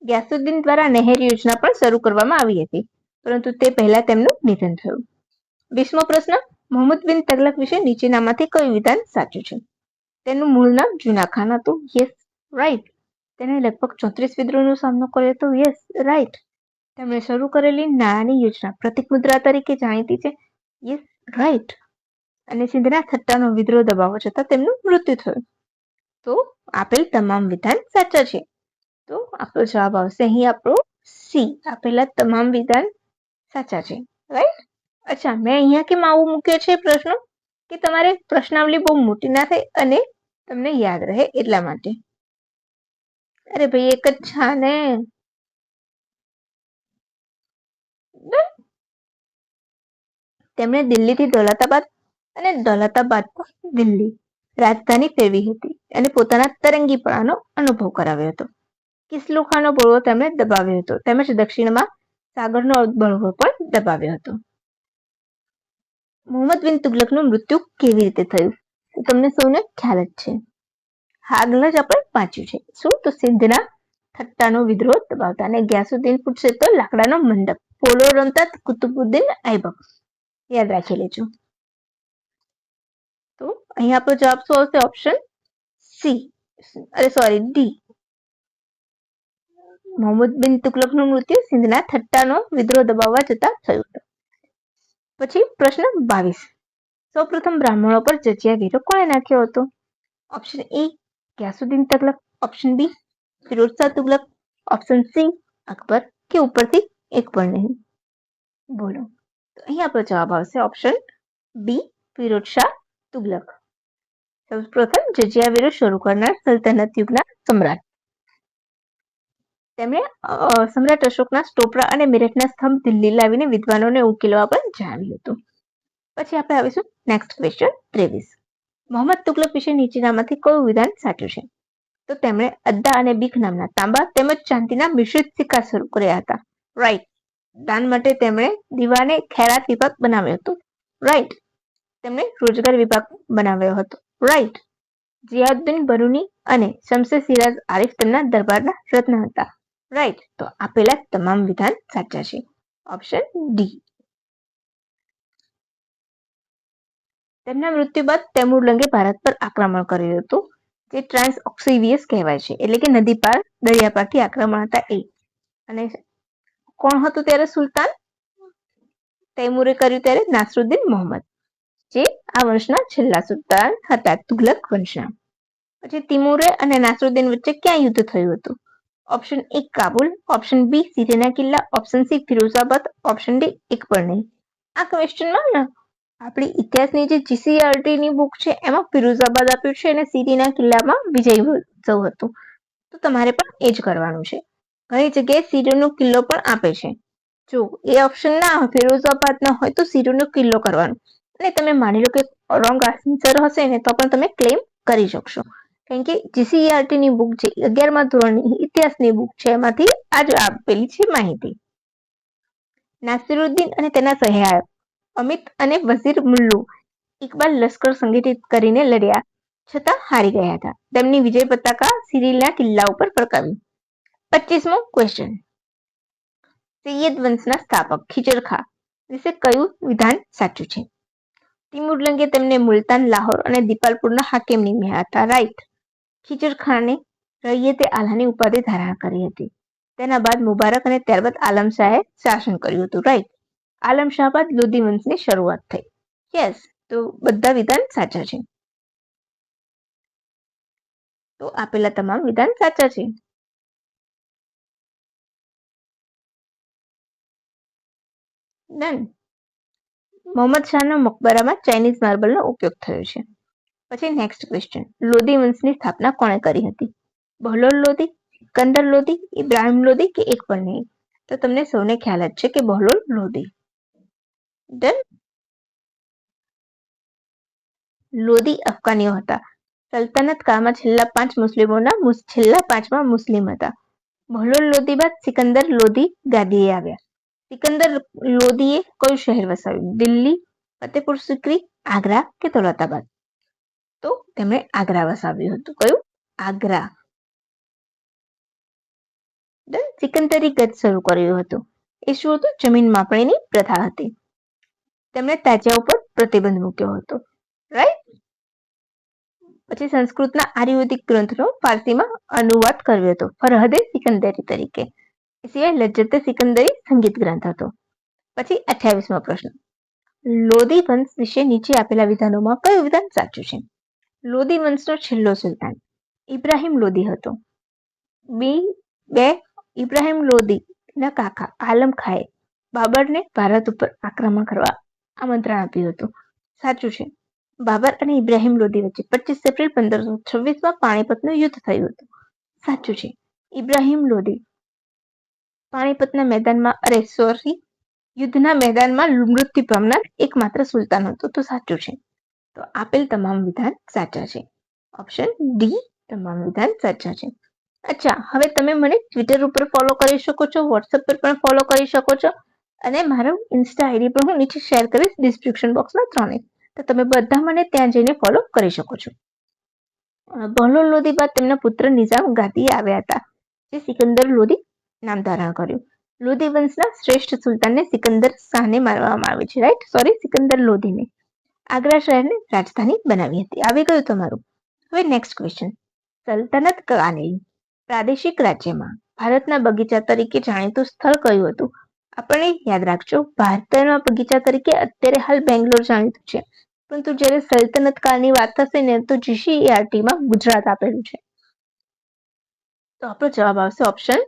ગ્યાસુદ્દીન દ્વારા નહેર યોજના પણ શરૂ કરવામાં આવી હતી, પરંતુ તે પહેલા તેમનું નિધન થયું. 20મો પ્રશ્ન, મોહમ્મદ બિન તગલક વિશે નીચેનામાંથી કયું વિધાન સાચું છે? તેનું મૂળ નામ જુના ખાન હતું. Yes, right. તેણે લગભગ 34 વિદ્રોહનો સામનો કર્યો હતો. Yes, right. તેમણે શરૂ કરેલી નાણાંની યોજના પ્રતિક મુદ્રા તરીકે જાણીતી છે. Yes, right. અને સિંધના થટ્ટાનો વિદ્રોહ દબાવવા છતાં તેમનું મૃત્યુ થયું. તો આપેલ તમામ વિધાન સાચા છે. તો આપણો જવાબ આવશે અહીં આપણો સી. આપેલા તમામ વિધાન સાચા છે. રાઈટ. અચ્છા, મેં અહીંયા કેમ આવું મૂક્યો છે પ્રશ્ન કે તમારે પ્રશ્નાવલી બહુ મોટી ના થાય અને તમને યાદ રહે એટલા માટે. અરે ભાઈ, એક જ છે ને. તેમણે દિલ્હીથી દૌલતાબાદ અને દૌલતાબાદ દિલ્હી રાજધાની ફેરવી હતી અને પોતાના તરંગીપણાનો અનુભવ કરાવ્યો હતો. કિસ્લુ ખાનો બળવો તેમણે દબાવ્યો હતો, તેમજ દક્ષિણમાં સાગરનો બળવો પણ દબાવ્યો હતો. મોહમ્મદ બિન તુગલકનું મૃત્યુ કેવી રીતે થયું? તો તમને સૌને ખ્યાલ જ છે. આગળ જ આપણે વાંચ્યું છે. શું? તો સિંધના થટ્ટાનો વિદ્રોહ દબાવતા. અને ગ્યાસુદ્દીન પૂછશે તો લાકડાનો મંડપ. પોલો રમતા કુતુબુદ્દીન આઈબક. યાદ રાખી લેજો. તો અહીં આપણો જવાબ શું આવશે? Option C. અરે સોરી, ડી. મોહમ્મદ બિન તુગલકનું મૃત્યુ સિંધના થટ્ટાનો વિદ્રોહ દબાવવા જતા થયું હતું. પછી પ્રશ્ન 22. સૌપ્રથમ બ્રાહ્મણો પર જજિયા વેરો કોણે નાખ્યો હતો? Option a Ghiyasuddin Tughlaq, option b Firoz Shah Tughlaq, option c Akbar, કે ઉપરથી એક પણ નહીં. બોલો. તો અહીં આપણો જવાબ આવશે ઓપ્શન બી ફિરોઝ શાહ તુગલક. સૌપ્રથમ જજિયા વેરો શરૂ કરનાર સલ્તનત યુગના સમ્રાટ. તેમણે સમ્રાટ અશોકના સ્ટોપરા અને મેરઠના સ્તંભ દિલ્હી લાવીને વિદ્વાનોને ઉકેલવા પણ જણાવ્યું હતું. પછી આપણે આવીશું નેક્સ્ટ ક્વેશ્ચન 23. મોહમ્મદ તુગલક વિશે નીચેનામાંથી કયું વિધાન સાચું છે? તો તેમણે અદ્દા અને બીખ નામના તાંબા તેમજ ચાંદીના મિશ્રિત સિક્કા શરૂ કર્યા હતા. રાઈટ. દાન માટે તેમણે દીવાને ખૈરાત વિભાગ બનાવ્યો હતો. રાઈટ. તેમણે રોજગાર વિભાગ બનાવ્યો હતો. રાઈટ. ઝિયાઉદ્દીન બરૂની અને શમસે સિરાજ આરિફ તેમના દરબારના રત્ન હતા. રાઈટ. તો આપેલા તમામ વિધાન સાચા છે. Option D. તેમના મૃત્યુ બાદ તૈમુરલંગે ભારત પર આક્રમણ કર્યું હતું, જે ટ્રાન્સ ઓક્સિવિયસ કહેવાય છે, એટલે કે નદી પાર દરિયા પરથી આક્રમણ હતા એ. અને કોણ હતું ત્યારે સુલતાન? તૈમુરે કર્યું ત્યારે નાસરુદ્દીન મોહમ્મદ, જે આ વંશના છેલ્લા સુલતાન હતા, તુગલક વંશના. પછી તિમુરે અને નાસરુદ્દીન વચ્ચે ક્યાં યુદ્ધ થયું હતું? Option a Kabul, option b સિરેના કિલ્લા, option c Firozabad, option d એક પણ નહીં. આ ક્વેશ્ચનમાં ને આપણી ઇતિહાસની જે જીસીઆરટી ની બુક છે એમાં ફિરોઝાબાદ આપ્યું છે અને સિરીના કિલ્લામાં વિજય ઉત્સવ હતું. તો તમારે પણ એ જ કરવાનું છે. ઘણી જગ્યાએ સિરીનો કિલ્લો પણ આપે છે. જો એ ઓપ્શન ના હોય, ફિરોઝાબાદ ના હોય, તો સિરીનો કિલ્લો કરવાનો. અને તમે માની લો કે રોંગ આન્સર હશે ને તો પણ તમે ક્લેમ કરી શકશો. કારણ કે જીસીઆરટી ની બુક છે, 11મા ધોરણની ઇતિહાસની બુક છે, એમાંથી આ જ આપેલી છે માહિતી. નાસિરુદ્દીન અને તેના સહાયક અમિત અને વઝીર મુલ્લુ ઇકબાલ લશ્કર સંગઠિત કરીને લડ્યા છતાં હારી ગયા હતા. તેમની વિજય પતાકા સિરીલના કિલ્લા ઉપર ફરકાવી. 25મો ક્વેશ્ચન. સૈયદ વંશના સ્થાપક ખીચર ખાં વિશે કયું વિધાન સાચું છે? તિમુરલંગે તેમને મુલતાન, લાહોર અને દીપાલપુરના હાકિમ નિમ્યા હતા. રાઈટ. ખીચર ખાને રૈયતે આલાની ઉપાધિ ધારણ કરી હતી. તેના બાદ મુબારક અને ત્યારબાદ આલમ શાહે શાસન કર્યું હતું. રાઈટ. આલમ શાહ બાદ લોધી વંશની શરૂઆત થઈ. યસ. તો બધા વિધાન સાચા છે. તો આપેલા તમામ વિધાન સાચા છે. ડન. મોહમ્મદ શાહના મકબરામાં ચાઇનીઝ માર્બલનો ઉપયોગ થયો છે. પછી નેક્સ્ટ ક્વેશ્ચન. લોધી વંશની સ્થાપના કોણે કરી હતી? બહલોલ લોધી, સિકંદર લોધી, ઇબ્રાહિમ લોધી કે એક પણ નહીં? તો તમને સૌને ખ્યાલ જ છે કે બહલોલ લોધી. ડન. લોધી અફઘાનીઓ હતા. સલ્તનત કાળમાં છેલ્લા 5 મુસ્લિમોના છેલ્લા 5મા મુસ્લિમ હતા. બહલોલ લોધી બાદ સિકંદર લોધી ગાદીએ આવ્યા. સિકંદર લોધીએ કયું શહેર વસાવ્યું? દિલ્હી, ફતેપુર સિક્રી, આગ્રા કે દૌલતાબાદ? તો તેમણે આગ્રા વસાવ્યું હતું. કયું? આગ્રા. સિકંદરી ગત શરૂ કર્યું હતું. એ શું હતું? જમીન માપણીની પ્રથા હતી. તેમણે તાજિયા ઉપર પ્રતિબંધ મૂક્યો હતો. રાઈટ. પછી સંસ્કૃતના આયુર્વેદિક ગ્રંથનો ફારસીમાં અનુવાદ કર્યો હતો ફરહદે સિકંદરી તરીકે. એ સિવાય લજ્જતે સિકંદરી સંગીત ગ્રંથ હતો. પછી 28મો પ્રશ્ન. લોધી વંશ વિશે નીચે આપેલા વિધાનોમાં કયું વિધાન સાચું છે? લોધી વંશનો છેલ્લો સુલતાન ઇબ્રાહિમ લોધી હતો. બે ઇબ્રાહિમ લોધીના કાકા આલમ ખાએ બાબરને ભારત ઉપર આક્રમણ કરવા આમંત્રણ આપ્યું હતું. સાચું છે. બાબર અને ઇબ્રાહિમ લોધી વચ્ચે 25 એપ્રિલ 1526માં પાણીપતનું યુદ્ધ થયું હતું. સાચું છે. ઇબ્રાહિમ લોધી પાણીપતના મેદાનમાં યુદ્ધના મેદાનમાં મૃત્યુ પામનાર એકમાત્ર સુલતાન હતો. તો સાચું છે. તો આપેલ તમામ વિધાન સાચા છે. ઓપ્શન ડી તમામ વિધાન સાચા છે. અચ્છા, હવે તમે મને ટ્વિટર ઉપર ફોલો કરી શકો છો, વોટ્સએપ પર પણ ફોલો કરી શકો છો અને મારો ઇન્સ્ટા આઈડી પણ હું નીચે શેર કરીશ ડિસ્ક્રિપ્શન બોક્સમાં 3 તો તમે બધા મને ત્યાં જઈને ફોલો કરી શકો છો. બહલોલ લોધી બાદ તેમના પુત્ર નિઝામ ગાદીએ આવ્યા હતા, જે સિકંદર લોધી નામ ધારણ કર્યું. લોધી વંશના શ્રેષ્ઠ સુલતાનને સિકંદર શાહને માનવામાં આવે છે. રાઈટ, સોરી, સિકંદર લોધીને. આગ્રા શહેરને રાજધાની બનાવી હતી. આવી ગયું તમારું. હવે નેક્સ્ટ ક્વેશ્ચન. સલ્તનત કાલીન પ્રાદેશિક રાજ્યમાં ભારતના બગીચા તરીકે જાણીતું સ્થળ કયું હતું? આપણે યાદ રાખજો, ભારતના બગીચા તરીકે અત્યારે હાલ બેંગ્લોર જાણીતું છે, પરંતુ જ્યારે સલ્તનત કાળની વાત થશે ને તો GCERTમાં ગુજરાત આપેલું છે. તો આપણો જવાબ આવશે ઓપ્શન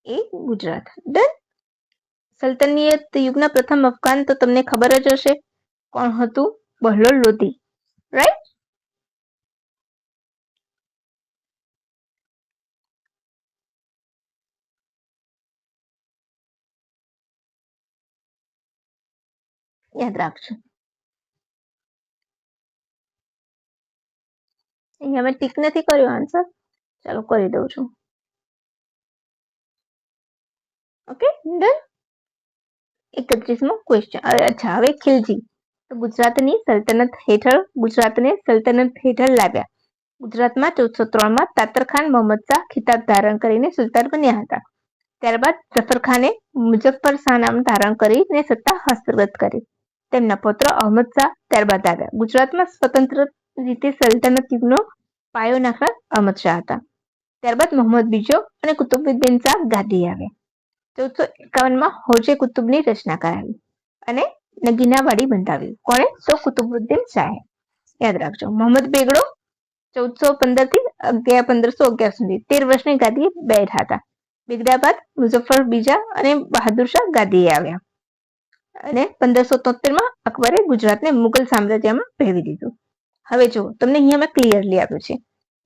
એ, ગુજરાત. ડન. સલ્તનિયત યુગના પ્રથમ અફઘાન તો તમને ખબર જ હશે કોણ હતું? બહલોલ લોધી. રાઈટ. યાદ રાખજો. અહીંયા મેં ટીક નથી કર્યો આન્સર. ચાલો કરી દઉં છું. Okay, done. 31મો ક્વેશ્ચન. અચ્છા, હવે ખિલજી ગુજરાતને સલ્તનત હેઠળ લાવ્યા. ગુજરાતમાં 1403માં તાતરખાન મોહમ્મદ શાહ ખિતાબ ધારણ કરીને સુલતાન બન્યા હતા. ત્યારબાદ જફરખાને મુઝફ્ફર શાહ નામ ધારણ કરીને સત્તા હસ્તગત કરી. તેમના પુત્ર અહમદ શાહ ત્યારબાદ આવ્યા. ગુજરાતમાં સ્વતંત્ર રીતે સલ્તનત યુગનો પાયો નાખનાર અહમદ શાહ હતા. ત્યારબાદ મોહમ્મદ બીજો અને કુતુબુદ્દીન શાહ ગાદીએ આવ્યા. 1451માં હોજે કુતુબની રચના કરાવી અને નગીનાવાડી બંધાવ્યું. કોણે? તો કુતુબુદ્દીન શાહે. યાદ રાખજો. મોહમ્મદ બેગડો 1415 થી 1511 સુધી 13 વર્ષની ગાદીએ બેઠા હતા. બેગડા બાદ મુઝફ્ફર બીજા અને બહાદુર શાહ ગાદીએ આવ્યા અને 1573માં અકબરે ગુજરાતને મુગલ સામ્રાજ્યમાં ભેળવી દીધું. હવે જુઓ, તમને અહીંયા મેં ક્લિયરલી આપ્યું છે.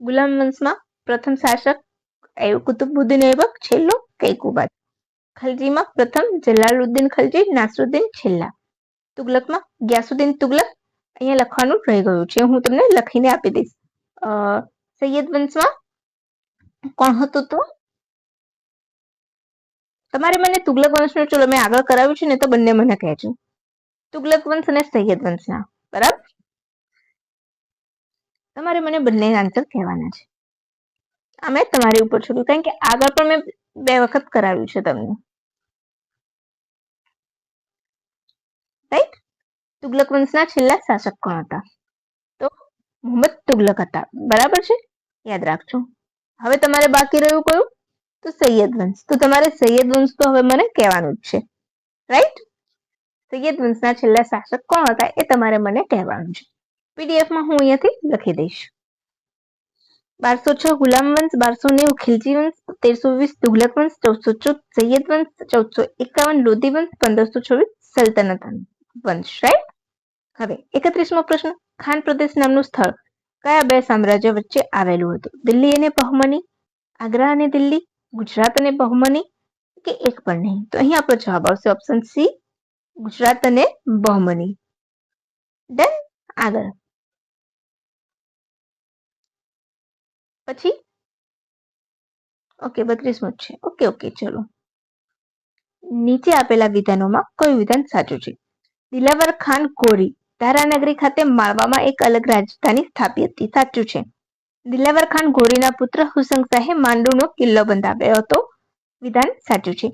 ગુલામ વંશમાં પ્રથમ શાસક કુતુબુદ્દીન એબક, છેલ્લો કૈકુબાદ. ખલજીમાં પ્રથમ જલાલુદ્દીન ખલજી, નાસરુદ્દીન છેલ્લા. તુગલકમાં ગ્યાસુદ્દીન તુગલક. અહીંયા લખવાનું રહી ગયું છે, હું તમને લખીને આપી દઈશ. સૈયદ વંશમાં કોણ હતું? તો તમારે મને તુગલક વંશનું, ચલો મેં આગળ કરાવ્યું છે ને તો બંને મને કહેજો. તુગલક વંશ અને સૈયદ વંશના. બરાબર, તમારે મને બંને આન્સર કહેવાના છે. આ મેં તમારી ઉપર છોડ્યું, કારણ કે આગળ પણ મેં 2 વખત કરાવ્યું છે તમને. રાઈટ. તુગલક વંશના છેલ્લા શાસક કોણ હતા? તો મોહમ્મદ તુગલક હતા. બરાબર છે, યાદ રાખજો. હવે તમારે બાકી રહ્યું કયું? તો સૈયદ વંશ. તો તમારે સૈયદ વંશ તો હવે મને કહેવાનું જ છે. રાઈટ. સૈયદ વંશના છેલ્લા શાસક કોણ હતા એ તમારે મને કહેવાનું છે. પીડીએફમાં હું અહીંયાથી લખી દઈશ. 1206 ગુલામ વંશ, 1290 ખિલજી વંશ, 1320 તુગલક વંશ, 1414 સૈયદ વંશ, 1451 લોધી વંશ, 1526 સલ્તનત વંશ. રાઈટ. હવે 31મો પ્રશ્ન. ખાન પ્રદેશ નામનું સ્થળ કયા 2 સામ્રાજ્ય વચ્ચે આવેલું હતું? દિલ્હી અને બહમની, આગ્રા અને દિલ્હી, ગુજરાત અને બહમની કે એક પણ નહીં? તો અહીં આપણો જવાબ આવશે ઓપ્શન સી, ગુજરાત અને બહમની. ડન. આગળ પછી ઓકે 32મો છે. ઓકે ચલો. નીચે આપેલા વિધાનોમાં કયું વિધાન સાચું છે? દિલાવર ખાન ઘોરી ધારાનગરી ખાતે માળવામાં એક અલગ રાજધાની સ્થાપી હતી. સાચું છે. દિલાવર ખાન ઘોરીના પુત્ર હુસંગ શાહે માંડુનો કિલ્લો બંધાવ્યો હતો. વિધાન સાચું છે.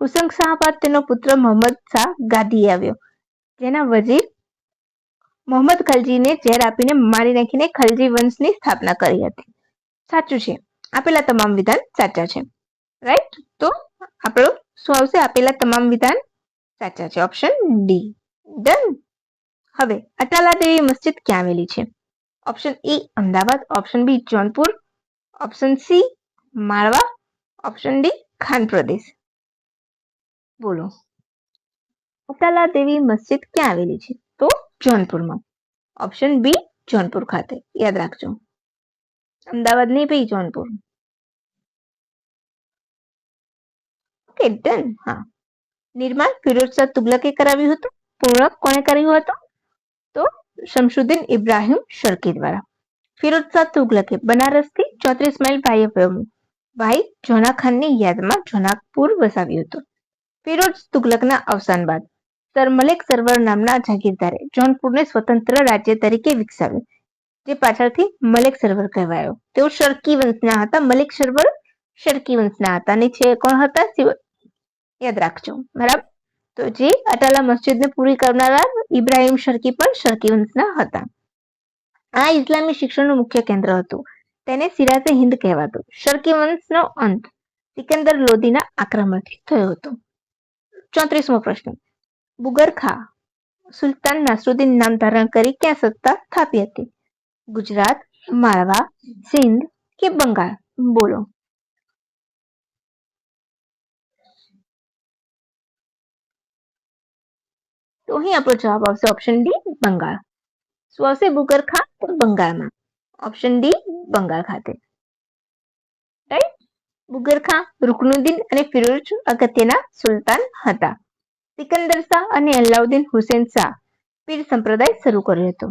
હુસંગ શાહ બાદ તેનો પુત્ર મોહમ્મદ શાહ ગાદીએ આવ્યો, જેના વજીર મોહમ્મદ ખલજીને ઝેર આપીને મારી નાખીને ખલજી વંશની સ્થાપના કરી હતી. સાચું છે. આપેલા તમામ વિધાન સાચા છે. રાઈટ. તો આપણો શું આવશે? આપેલા તમામ વિધાન સાચા છે. Option D. ડન. હવે અટાલા દેવી મસ્જિદ ક્યાં આવેલી છે? Option A Ahmedabad, option B Jaunpur, option C Malwa, option D ખાન પ્રદેશ. બોલો. અટાલા દેવી મસ્જિદ ક્યાં આવેલી છે? તો જૌનપુરમાં. ઓપ્શન બી જૌનપુર ખાતે. યાદ રાખજો. અમદાવાદ નહીં ભાઈ, જૌનપુર. Okay done. હા. નિર્માણ ફિરોઝ શાહ તુગલકે કરાવ્યું હતું. પૂર્ણ કોણે કર્યું હતું? તો શમશુદ્દીન ઇબ્રાહિમ શર્કી દ્વારા. ફિરોઝ શાહ તુગલકે બનારસથી 34 માઇલ ભાઈ જોના ખાનની યાદમાં જોનાકપુર વસાવ્યું હતું. ફિરોઝ તુગલકના અવસાન બાદ સર મલિક સરવર નામના જાગીરદારે જૌનપુરને સ્વતંત્ર રાજ્ય તરીકે વિકસાવ્યું, જે પાછળથી મલિક સરવર કહેવાયો. તેઓ શર્કી વંશના હતા. મલિક સરવર શર્કી વંશના હતા. અને છે કોણ હતા? યાદ રાખજો. બરાબર. તો જે અટાલા મસ્જિદને પૂરી કરનારા ઇબ્રાહિમ શર્કી પણ શર્કી વંશના હતા. આ ઇસ્લામી શિક્ષણનું મુખ્ય કેન્દ્ર હતું. તેને સિરાજે હિન્દ કહેવાતું. શર્કી વંશનો અંત સિકંદર લોદીના આક્રમણથી થયો હતો. 34મો પ્રશ્ન. બુગરખા સુલતાન નાસરુદ્દીન નામ ધારણ કરી ક્યાં સત્તા સ્થાપી હતી? ગુજરાત, માળવા, સિંધ કે બંગાળ? બોલો. તો અહીં આપણો જવાબ આવશે ઓપ્શન ડી બંગાળ. શું આવશે? બુગરખા બંગાળમાં. ઓપ્શન ડી બંગાળ ખાતે. રાઈટ. બુગરખા રુકનુદ્દીન અને ફિરોઝ અગત્યના સુલતાન હતા. સિકંદર શાહ અને અલાઉદ્દીન હુસેન શાહ પીર સંપ્રદાય શરૂ કર્યો હતો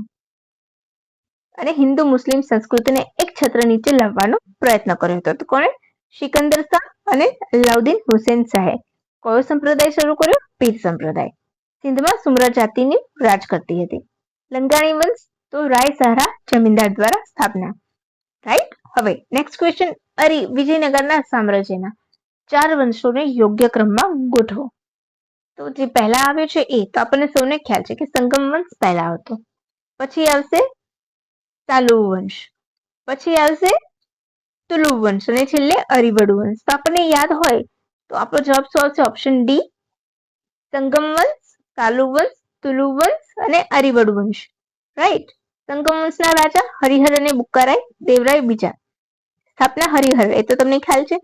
અને હિન્દુ મુસ્લિમ સંસ્કૃતિને એક છત્ર નીચે લાવવાનો પ્રયત્ન કર્યો હતો. તો કોણે? સિકંદર શાહ અને અલાઉદ્દીન હુસેન શાહે કયો સંપ્રદાય શરૂ કર્યો? પીર સંપ્રદાય. સિંધમાં સુમરા જાતિની રાજ કરતી હતી. લંગાણી વંશ તો રાય સહારા જમીનદાર દ્વારા સ્થાપના. રાઈટ. હવે નેક્સ્ટ ક્વેશ્ચન. વિજયનગરના સામ્રાજ્યના 4 વંશોને યોગ્ય ક્રમમાં ગોઠવો. તો જે પહેલા આવ્યો છે એ તો આપણને સૌને ખ્યાલ છે કે સંગમ વંશ પહેલા હતો. પછી આવશે સાલુવ વંશ, પછી આવશે તુલુવ વંશ અને છેલ્લે અરીબડુ વંશ. તો આપણને યાદ હોય તો આપણો જવાબ શું આવશે? ઓપ્શન ડી સંગમ વંશ, સાલુવ વંશ, તુલુવ વંશ અને અરીબડુ વંશ. રાઈટ. સંગમ વંશના રાજા હરિહર અને બુક્કારાય દેવરાય બીજા. સ્થાપના હરિહર, એ તો તમને ખ્યાલ છે.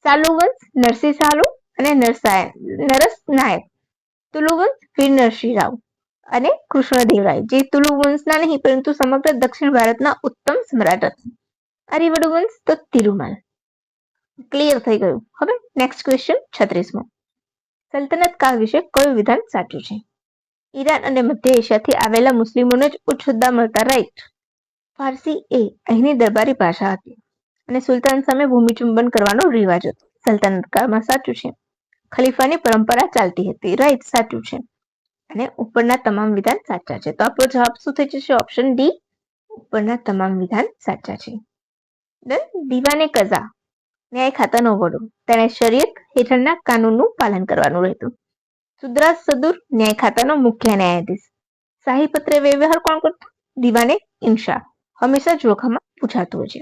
સાલુવ વંશ નરસિંહ સાલુ અને નરસ નાયક. તુલુ વંશ વીર નરસિંહ રાવ અને કૃષ્ણદેવરાય, જે તુલુ વંશના નહીં પરંતુ સમગ્ર દક્ષિણ ભારતના ઉત્તમ સમ્રાટ હતા. અરીબડુ વંશ તો તિરુમલ. ક્લિયર થઈ ગયું. હવે નેક્સ્ટ ક્વેશ્ચન 36મો. સલ્તનત કાળ વિશે કયું વિધાન સાચું છે? ઈરાન અને મધ્ય એશિયાથી આવેલા મુસ્લિમોને જ ઉચ્ચ હોદ્દા મળતા. રાઈટ. ફારસી એ અહીંની દરબારી ભાષા હતી અને સુલતાન સામે ભૂમિચુંબન કરવાનો રિવાજ હતો. સલ્તનત કાળમાં. સાચું છે. ખલીફાની પરંપરા ચાલતી હતી. રાઈટ. સાચું છે. અને ઉપરના તમામ વિધાન સાચા છે. તો આપણો જવાબ શું થઈ જશે? Option D. ઉપરના તમામ વિધાન સાચા છે. દીવાને કઝા ન્યાય ખાતાનો વડો. તેણે શરીયત હેઠળના કાનૂનનું પાલન કરવાનું રહેતું. સુદ્રાસ સદુર ન્યાય ખાતાનો મુખ્ય ન્યાયાધીશ. શાહી પત્ર વ્યવહાર કોણ કરતું? દીવાને ઇન્શા. હંમેશા જોખમમાં પૂછાતું છે.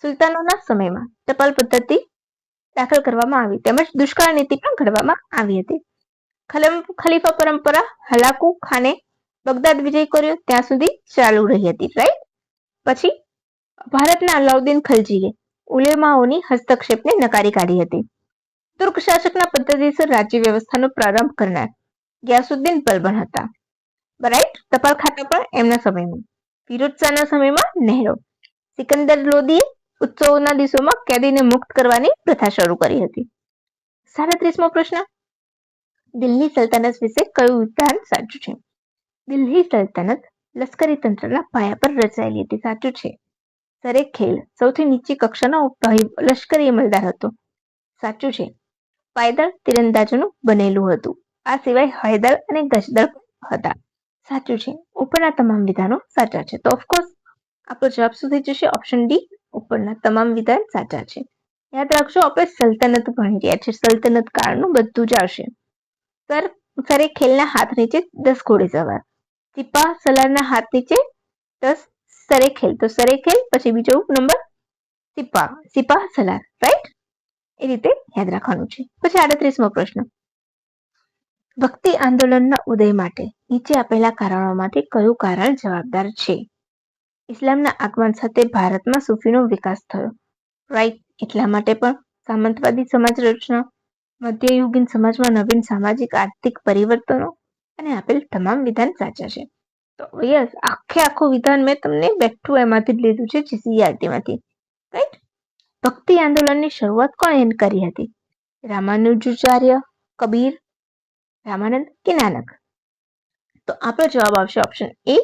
સુલતાનોના સમયમાં ટપાલ પદ્ધતિ દાખલ કરવામાં આવી તેમજ દુષ્કાળ નીતિ પણ ઘડવામાં આવી હતી. ખલીફા પરંપરા હલાકુ ખાને બગદાદ વિજય કર્યો ત્યાં સુધી ચાલુ રહી હતી. રાઈટ. પછી ભારતના અલાઉદ્દીન ખલજીએ ઉલેમાઓની હસ્તક્ષેપને નકારી કાઢી હતી. તુર્ક શાસકના પદ્ધતિસર રાજ્ય વ્યવસ્થાનો પ્રારંભ કરનાર ગિયાસુદ્દીન બલબન હતા. રાઈટ. ટપાલ ખાતા પણ એમના સમયમાં. ફિરોઝ શાહના સમયમાં નહેરો. સિકંદર લોદીએ ઉત્સવોના દિવસોમાં કેદીને મુક્ત કરવાની પ્રથા શરૂ કરી હતી. 37મો પ્રશ્ન. દિલ્હી સલ્તનત વિશે કયું વિધાન સાચું છે? દિલ્હી સલ્તનત લશ્કરી તંત્રના પાયા પર રચાયેલી હતી. સાચું છે. સરેખેલ સૌથી નીચી કક્ષાનો લશ્કરી અમલદાર હતો. સાચું છે. પાયદળ તીરંદાજોનું બનેલું હતું. આ સિવાય હયદર અને ગજદળ હતા. સાચું છે. ઉપરના તમામ વિધાનો સાચા છે. તો ઓફકોર્સ આપણો જવાબ શું થઈ જશે? ઓપ્શન ડી, ઉપરના તમામ વિધાન સાચા છે. યાદ રાખજો, આપણે સલ્તનત ભણી રહ્યા છે. સલ્તનત કાળનું બધું જ આવશે. સરે ખેલના હાથ નીચે 10 ઘોડેસવાર. સિપાહ સલારના હાથ નીચે 10 સરે ખેલ. તો સરે ખેલ પછી બીજો નંબર સિપાહ સલાર, રાઈટ? એ રીતે યાદ રાખવાનું છે. પછી 38મો પ્રશ્ન. ભક્તિ આંદોલનના ઉદય માટે નીચે આપેલા કારણોમાંથી કયું કારણ જવાબદાર છે? ઇસ્લામના આગમન સાથે ભારતમાં સૂફીનો વિકાસ થયો, રાઈટ? એટલા માટે પણ સામંતવાદી સમાજ રચના, મધ્યયુગીન સમાજમાં નવીન સામાજિક આર્થિક પરિવર્તનો અને આપેલ તમામ વિધાન સાચા છે. તો યસ, આખું વિધાન મેં તમને બેઠું એમાંથી જ લીધું છે, જીસીઈઆરટી માંથી, રાઈટ? ભક્તિ આંદોલનની શરૂઆત કોણે કરી હતી? રામાનુજાચાર્ય, કબીર, રામાનંદ કે નાનક? તો આપણો જવાબ આવશે ઓપ્શન એ,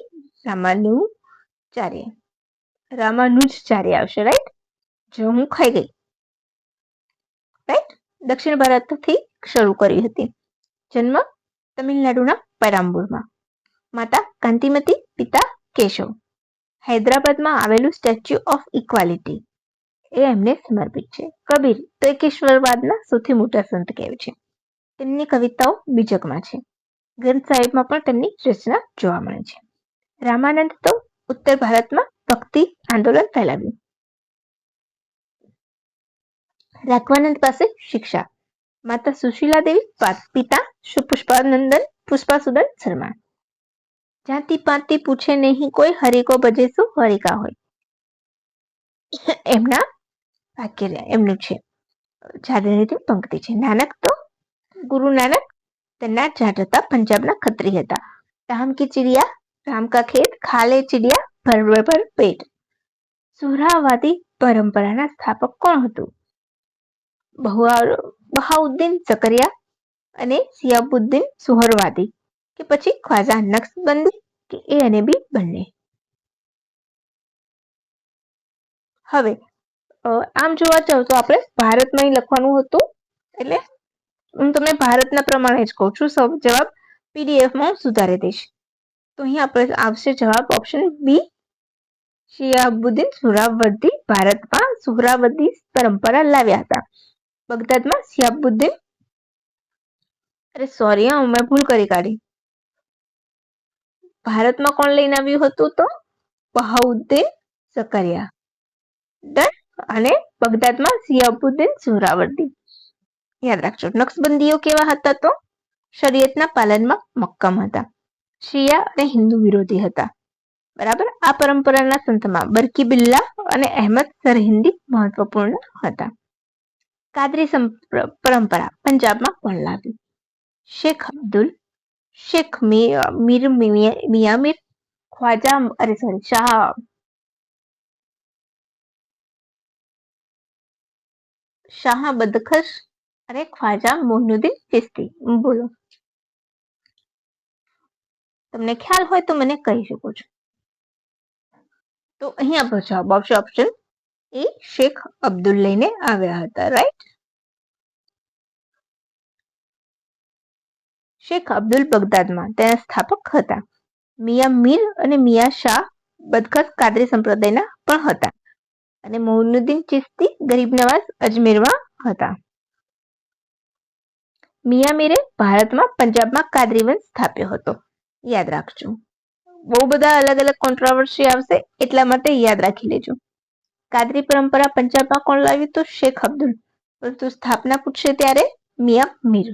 રામાનુજાચાર્ય આવશે, રાઈટ? જો હું ખાઈ ગઈ, રાઈટ? દક્ષિણ ભારતથી શરૂ કરી હતી. જન્મ તમિલનાડુના પેરામ્બૂરમાં. માતા કાંતિમતી, પિતા કેશવ. હૈદરાબાદમાં આવેલું સ્ટેચ્યુ ઓફ ઇક્વાલિટી એ એમને સમર્પિત છે. કબીર તો એકેશ્વરવાદના સૌથી મોટા સંત કહેવાય છે. તેમની કવિતાઓ બીજકમાં છે. ગ્રંથ સાહિબમાં પણ તેમની રચના જોવા મળે છે. રામાનંદ તો ઉત્તર ભારતમાં ભક્તિ આંદોલન ફેલાવ્યું. રાઘવાનંદ પાસે શિક્ષા. માતા સુશીલા દેવી, પિતા પુષ્પાસુદન શર્મા. જાતિ પાતિ પૂછે નહીં કોઈ, હરિકો ભજે શું હરિકા હોય. એમના વાક્ય એમનું છે. જાદવની પંક્તિ છે. નાનક તો ગુરુ નાનક તેના જાટ હતા, પંજાબના ખત્રી હતા. રામ કી ચિડિયા રામ કા ખેત, ખાલે ચિડિયા ભર ભર પેટ. સુહરાવાદી પરંપરાના સ્થાપક કોણ હતું? બહાઉદ્દીન ઝકરિયા અને સિયાબુદ્દીન સુહરવાદી, કે પછી ખ્વાજા નક્શબંધી, કે એ અને બી બંને? હવે આમ જોવા જાવ તો આપણે ભારતમાં લખવાનું હતું, એટલે હું તમને ભારતના પ્રમાણે જ કહું છું. જવાબ પીડીએફમાં સુધારી દઈશ. તો અહીં આપણે આવશે જવાબ ઓપ્શન બી, શિહાબુદ્દીન સુહરાવર્દી ભારતમાં સુહરાવર્દી પરંપરા લાવ્યા હતા. બગદાદમાં શિહાબુદ્દીન, મેં ભૂલ કરી કાઢી. ભારતમાં કોણ લઈને આવ્યું હતું? તો બહાઉદ્દીન ઝકરિયા, ડન. અને બગદાદમાં શિહાબુદ્દીન સુહરાવર્દી. યાદ રાખજો. નક્શબંધીઓ કેવા હતા? તો શરીયતના પાલનમાં મક્કમ હતા, શિયા અને હિન્દુ વિરોધી હતા. બરાબર. આ પરંપરાના સંતમાં બરકી બિલ્લા અને અહેમદ સરહિંદી મહત્વપૂર્ણ હતા. કાદરી પરંપરા પંજાબમાં કોણ લાવ્યું? શેખ અબ્દુલ, શેખ મીર મિયા મીર, શાહ બદખશ અને ખ્વાજા મોઇનુદ્દીન ચિશ્તી. બોલો, તમને ખ્યાલ હોય તો મને કહી શકો છો. તો અહીંયા પર જવાબ આવશે ઓપ્શન એ, શેખ અબ્દુલ લઈને આવ્યા હતા, રાઈટ? શેખ અબ્દુલ બગદાદમાં તેના સ્થાપક હતા. મિયા મીર અને મિયા શાહ બદખશ કાદરી સંપ્રદાયના પણ હતા. અને મોઇનુદ્દીન ચિશ્તી ગરીબ નવાઝ અજમેરમાં હતા. મિયા મીરે ભારતમાં પંજાબમાં કાદરી વંશ સ્થાપ્યો હતો. યાદ રાખજો. બહુ બધા અલગ અલગ કોન્ટ્રોવર્સી આવશે, એટલા માટે યાદ રાખી લેજો. કાદરી પરંપરા પંજાબમાં કોણ લાવ્યું? તો શેખ અબ્દુલ. પરંતુ સ્થાપના પૂછશે ત્યારે મિયા મીર.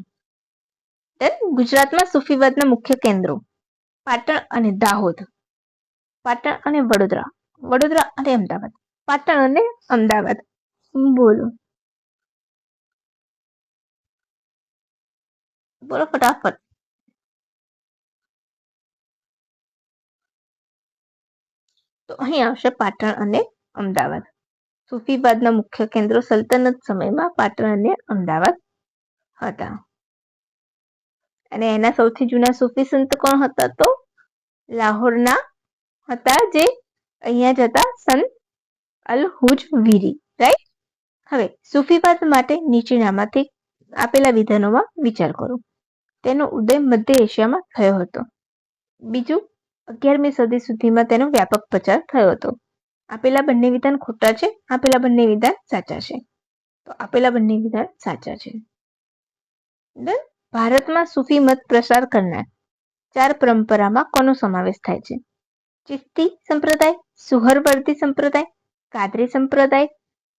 ગુજરાતમાં સૂફીવાદના મુખ્ય કેન્દ્રો પાટણ અને દાહોદ, પાટણ અને વડોદરા, વડોદરા અને અમદાવાદ, પાટણ અને અમદાવાદ. બોલો બોલો ફટાફટ. તો અહીં આવશે પાટણ અને અમદાવાદ. સૂફીવાદના મુખ્ય કેન્દ્રો સલ્તનત સમયમાં પાટણ અને અમદાવાદ હતા. અને એના સૌથી જૂના સૂફી સંત કોણ હતા? તો લાહોરના હતા, જે અહીંયા જ હતા, સંત અલ હુજવીરી, રાઈટ? હવે સૂફીવાદ માટે નીચેનામાંથી આપેલા વિધાનોમાં વિચાર કરો. તેનો ઉદય મધ્ય એશિયામાં થયો હતો. બીજું, 11મી સદી સુધીમાં તેનો વ્યાપક પ્રચાર થયો હતો. આપેલા બંને વિધાન ખોટા છે, આપેલા બંને વિધાન સાચા છે. તો આપેલા બંને વિધાન સાચા છે. ભારતમાં સૂફી મત પ્રસાર કરનાર 4 પરંપરામાં કોનો સમાવેશ થાય છે? ચિશ્તી સંપ્રદાય, સુહરવર્દી સંપ્રદાય, કાદરી સંપ્રદાય,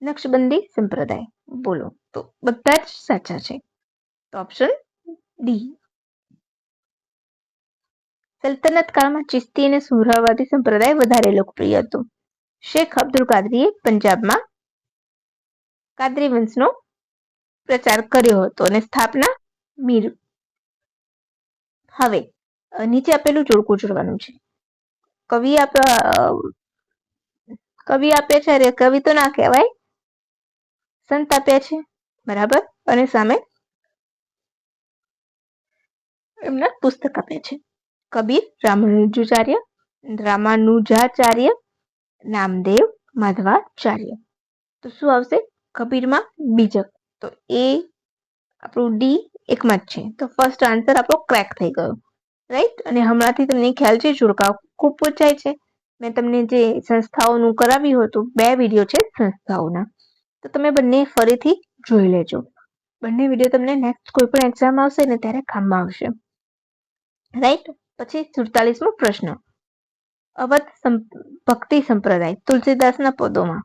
નક્શબંધી સંપ્રદાય. બોલો. તો બધા જ સાચા છે. તો ઓપ્શન ડી. સલ્તનત કાળમાં ચિશ્તી અને સુહરાવાદી સંપ્રદાય વધારે લોકપ્રિય હતો. શેખ અબ્દુલ કાદરીએ પંજાબમાં કાદરી વંશનો પ્રચાર કર્યો હતો અને સ્થાપના મીર. હવે નીચે આપેલું જોડકું જોડવાનું છે. કવિ આપે છે, અરે કવિ તો ના કહેવાય, સંત આપ્યા છે, બરાબર, અને સામે એમના પુસ્તક આપ્યા છે. કબીર, રામાનુજાચાર્ય, નામદેવ, માધવાચાર્ય. તો શું આવશે? કબીરમાં બીજક. તો એ આપણું ડી એકમાં જ છે. તો ફર્સ્ટ આન્સર આપણો ક્રેક થઈ ગયો, રાઈટ. અને હમણાંથી તમને ખ્યાલ છે જોડકાઓ ખૂબ પૂછાય છે. મેં તમને જે સંસ્થાઓનું કરાવ્યું હતું, 2 વિડીયો છે સંસ્થાઓના, તો તમે બંને ફરીથી જોઈ લેજો. બંને વિડીયો તમને નેક્સ્ટ કોઈ પણ એક્ઝામ આવશે ને ત્યારે કામમાં આવશે, રાઈટ. પછી 47મો પ્રશ્ન. અવધ ભક્તિ સંપ્રદાય તુલસીદાસના પદોમાં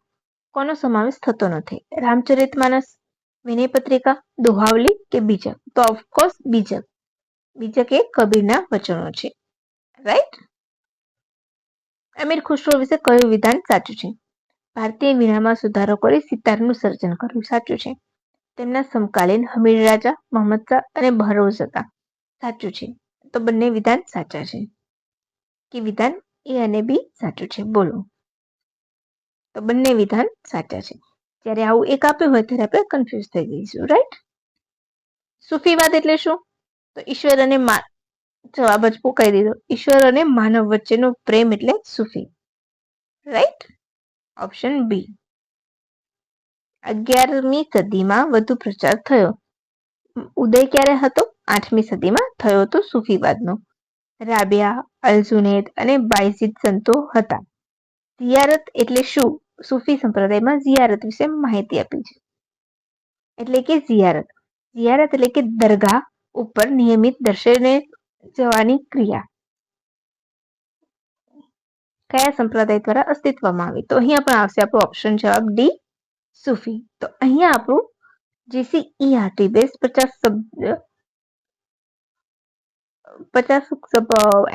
કોનો સમાવેશ થતો નથી? રામચરિતમાનસ, વિનય પત્રિકા, દોહાવલી કે બીજક? તો ઓફકોર્સ બીજક. બીજક એ કબીરના વચનો છે, રાઈટ. અમીર ખુશરો વિશે કયું વિધાન સાચું છે? ભારતીય વીણામાં સુધારો કરી સિતારનું સર્જન કર્યું, સાચું છે. તેમના સમકાલીન હમીર રાજા, મોહમ્મદ શાહ અને બહરોઝ હતા, સાચું છે. તો બંને વિધાન સાચા છે. કે વિધાન એ અને બી સાચું છે? બોલો. તો બંને વિધાન સાચા છે. જ્યારે આવું એક આપ્યું હોય ત્યારે આપણે કન્ફ્યુઝ થઈ જઈશું, રાઈટ. સૂફીવાદ એટલે શું? તો ઈશ્વર અને જવાબ જ કહી દીધો. ઈશ્વર અને માનવ વચ્ચેનો પ્રેમ એટલે સૂફી, રાઈટ. Option B. 11મી સદીમાં વધુ પ્રચાર થયો. ઉદય ક્યારે હતો? 8મી સદીમાં થયો હતો સૂફીવાદનો. રાબિયા, અલ-જુનૈદ અને બાયઝીદ સંતો હતા. ઝિયારત એટલે શું? સૂફી સંપ્રદાયમાં ઝિયારત વિશે માહિતી આપી છે. એટલે કે ઝિયારત એટલે કે દરગાહ ઉપર નિયમિત દર્શને જવાની ક્રિયા કયા સંપ્રદાય દ્વારા અસ્તિત્વમાં આવી? તો અહીંયા પણ આવશે આપણો ઓપ્શન જવાબ ડી, સૂફી. તો અહીંયા આપણું GCERT બેઝ 50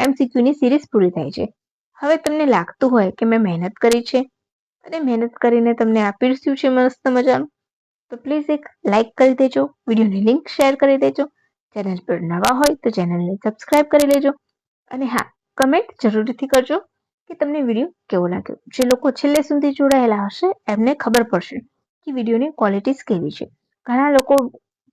MCQ ની સિરીઝ પૂરી થાય છે. હવે તમને લાગતું હોય કે મેં મહેનત કરી છે અને મહેનત કરીને તમને આપીશું છે મસ્ત મજાનું, તો પ્લીઝ એક લાઈક કરી દેજો, વિડીયોની લિંક શેર કરી દેજો. ચેનલ પર નવા હોય તો ચેનલને સબસ્ક્રાઇબ કરી લેજો. અને હા, કમેન્ટ જરૂરથી કરજો કે તમને વિડીયો કેવો લાગ્યો. જે લોકો છેલ્લે સુધી જોડાયેલા હશે એમને ખબર પડશે કે વિડીયોની ક્વોલિટી કેવી છે. ઘણા લોકો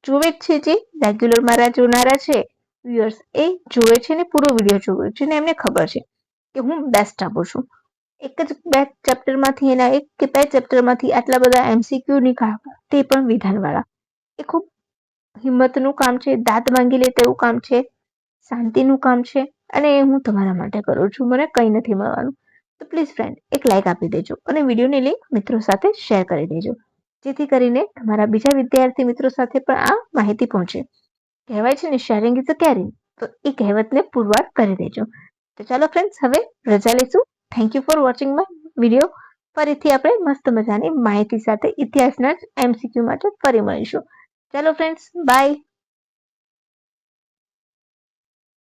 જોવે જ છે, જે રેગ્યુલર મારા જોનારા છે વ્યુઅર્સ, એ જોવે છે ને પૂરો વિડીયો જોવે છે ને એમને ખબર છે કે હું બેસ્ટ આપું છું. એક જ 2 ચેપ્ટરમાંથી એના 1 કે 2 ચેપ્ટરમાંથી આટલા બધા MCQ નીકાળવા, તે પણ વિધાનવાળા, એ ખૂબ હિંમતનું કામ છે, દાંત માંગી લે તેવું કામ છે, શાંતિનું કામ છે. અને એ હું તમારા માટે કરું છું, મને કંઈ નથી મળવાનું. તો પ્લીઝ ફ્રેન્ડ એક લાઈક આપી દેજો અને વિડીયોની લિંક મિત્રો સાથે શેર કરી દેજો, જેથી કરીને તમારા બીજા વિદ્યાર્થી મિત્રો સાથે પણ આ માહિતી પહોંચે. કહેવાય છે ને, શેરિંગ ઇઝ અ કેરિંગ. તો એ કહેવતને પુરવાર કરી દેજો. તો ચાલો ફ્રેન્ડ્સ, હવે રજા લઈશું. Thank you for watching my video. ફરીથી આપણે મસ્ત મજાની માહિતી સાથે ઇતિહાસના જ MCQ માટે ફરી મળીશું. ચાલો ફ્રેન્ડ્સ, બાય.